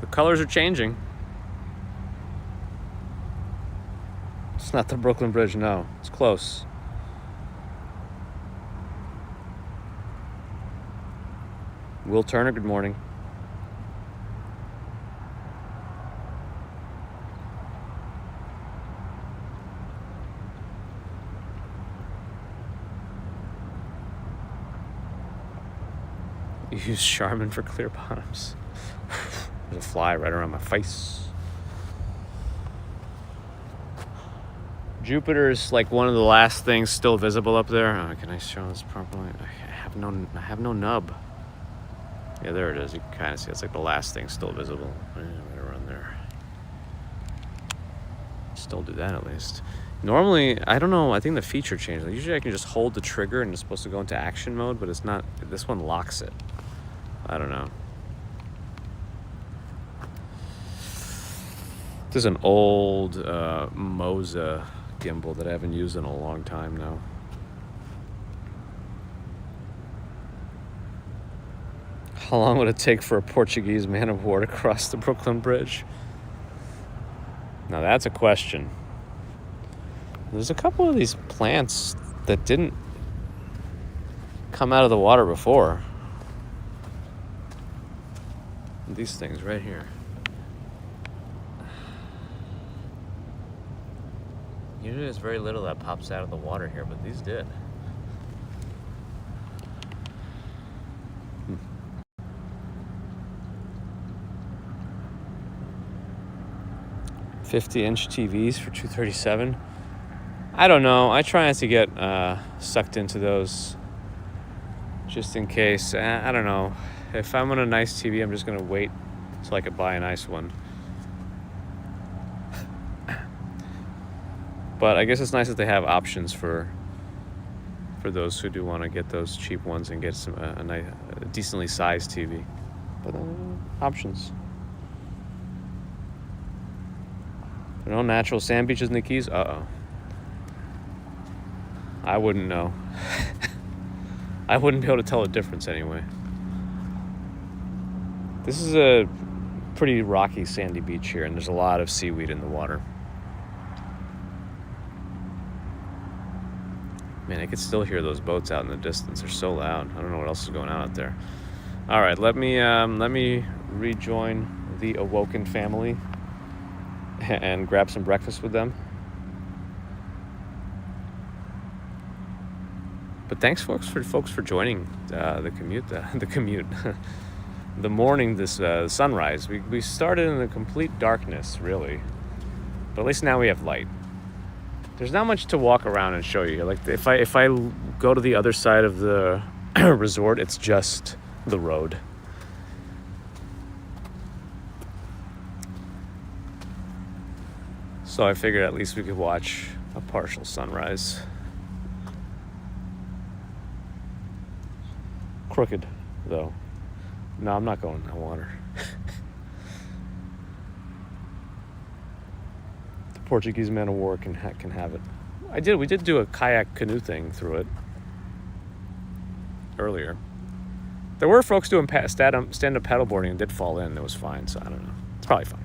The colors are changing. It's not the Brooklyn Bridge, no. It's close. Will Turner, good morning. You use Charmin for clear bottoms. There's a fly right around my face. Jupiter's like one of the last things still visible up there. Oh, can I show this properly? I have no nub. Yeah, there it is. You can kind of see it's like the last thing still visible. Right around there. Still do that at least. Normally, I don't know. I think the feature changed. Usually I can just hold the trigger and it's supposed to go into action mode, but it's not. This one locks it. I don't know. This is an old Moza gimbal that I haven't used in a long time now. How long would it take for a Portuguese man of war to cross the Brooklyn Bridge? Now that's a question. There's a couple of these plants that didn't come out of the water before. These things right here. Usually there's very little that pops out of the water here, but these did. 50-inch TVs for $237. I don't know. I try not to get sucked into those just in case. I don't know. If I'm on a nice TV, I'm just going to wait until I could buy a nice one. But I guess it's nice that they have options for those who do want to get those cheap ones and get a nice, decently sized TV. But options. There are no natural sand beaches in the Keys? Uh-oh. I wouldn't know. I wouldn't be able to tell the difference anyway. This is a pretty rocky, sandy beach here, and there's a lot of seaweed in the water. Man, I could still hear those boats out in the distance. They're so loud. I don't know what else is going on out there. All right, let me rejoin the Awoken family and grab some breakfast with them. But thanks, folks for joining the commute. The morning, this sunrise. We started in the complete darkness, really, but at least now we have light. There's not much to walk around and show you. Like if I go to the other side of the resort, it's just the road. So I figured at least we could watch a partial sunrise. Crooked, though. No, I'm not going in that water. The Portuguese man of war can have it. We did do a kayak canoe thing through it earlier. There were folks doing stand-up paddleboarding and did fall in. It was fine, so I don't know. It's probably fine.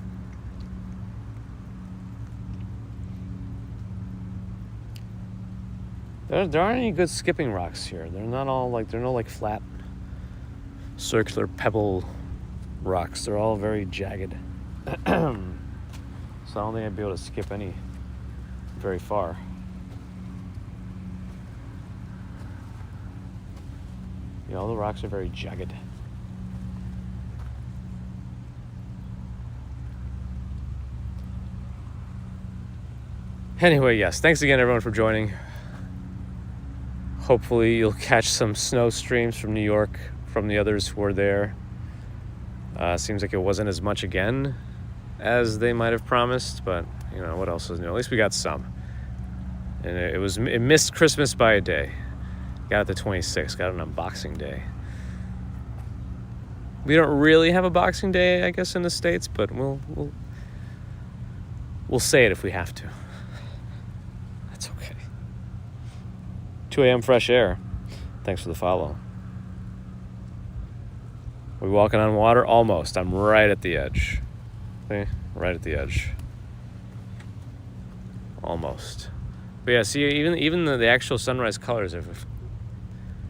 There aren't any good skipping rocks here. They're not all they're no flat, circular pebble rocks. They're all very jagged. So I don't think I'd be able to skip any very far. Yeah, all the rocks are very jagged. Anyway, yes, thanks again everyone for joining. Hopefully you'll catch some snow streams from New York from the others who were there. Seems like it wasn't as much again as they might have promised, but what else is new? At least we got some. And it missed Christmas by a day. Got it the 26th, got an unboxing day. We don't really have a Boxing Day, I guess, in the States, but we'll say it if we have to. That's okay. 2 a.m. fresh air. Thanks for the follow. We walking on water? Almost. I'm right at the edge. See? Right at the edge. Almost. But yeah, see, even the actual sunrise colors have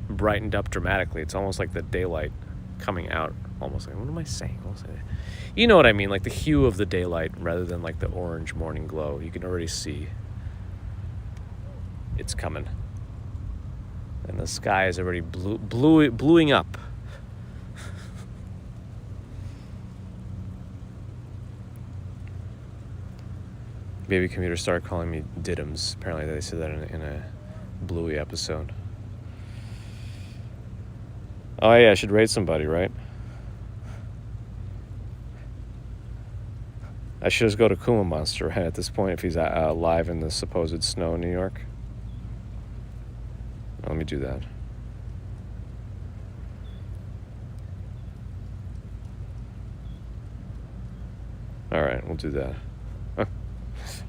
brightened up dramatically. It's almost like the daylight coming out. Almost like, what am I saying? You know what I mean? Like the hue of the daylight rather than like the orange morning glow. You can already see it's coming. And the sky is already bluing up. Baby commuters started calling me Diddums. Apparently they said that in a Bluey episode. Oh yeah, I should rate somebody, right? I should just go to Kuma Monster right at this point if he's live in the supposed snow in New York. Let me do that. All right, we'll do that.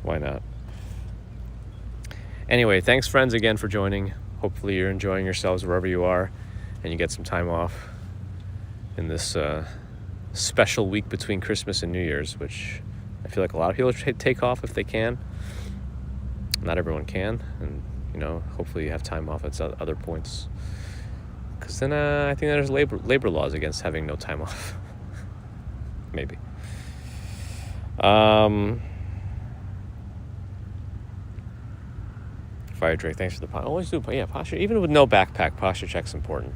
Why not? Anyway, thanks friends again for joining. Hopefully you're enjoying yourselves wherever you are and you get some time off in this special week between Christmas and New Year's, which I feel like a lot of people take off if they can. Not everyone can, and hopefully you have time off at other points. Because then I think there's labor laws against having no time off. Maybe. Fire Drake, thanks for the posture. Always do, but yeah, posture. Even with no backpack, posture check's important.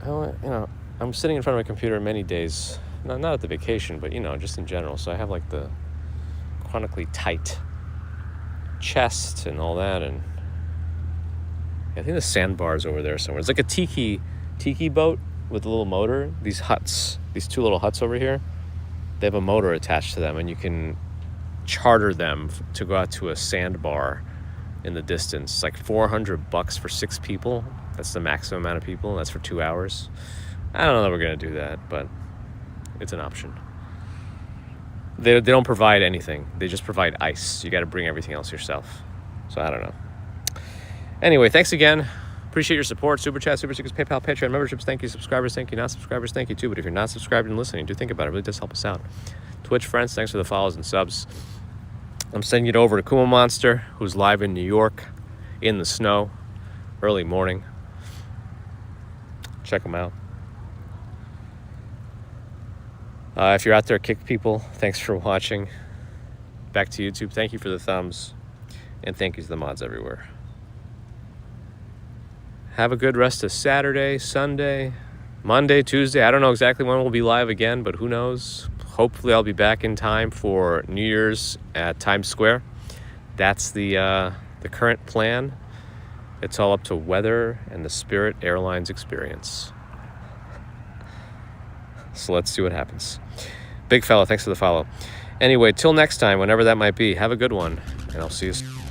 I'm sitting in front of my computer many days. Not at the vacation, but just in general. So I have like the chronically tight chest and all that, and I think the sandbar's over there somewhere. It's like a tiki boat with a little motor. These two little huts over here, they have a motor attached to them, and you can charter them to go out to a sandbar in the distance. It's like $400 for 6 people. That's the maximum amount of people, and that's for 2 hours. I don't know that we're gonna do that, but it's an option. They don't provide anything. They just provide ice. You got to bring everything else yourself. So I don't know. Anyway, thanks again. Appreciate your support. Super Chat, Super Stickers, PayPal, Patreon, memberships. Thank you. Subscribers, thank you. Not subscribers, thank you too. But if you're not subscribed and listening, do think about it. It really does help us out. Twitch friends, thanks for the follows and subs. I'm sending it over to Kuma Monster, who's live in New York in the snow, early morning. Check him out. If you're out there, kick people, thanks for watching. Back to YouTube. Thank you for the thumbs. And thank you to the mods everywhere. Have a good rest of Saturday, Sunday, Monday, Tuesday. I don't know exactly when we'll be live again, but who knows? Hopefully I'll be back in time for New Year's at Times Square. That's the current plan. It's all up to weather and the Spirit Airlines experience. So let's see what happens. Big fella, thanks for the follow. Anyway, till next time, whenever that might be, have a good one, and I'll see you soon.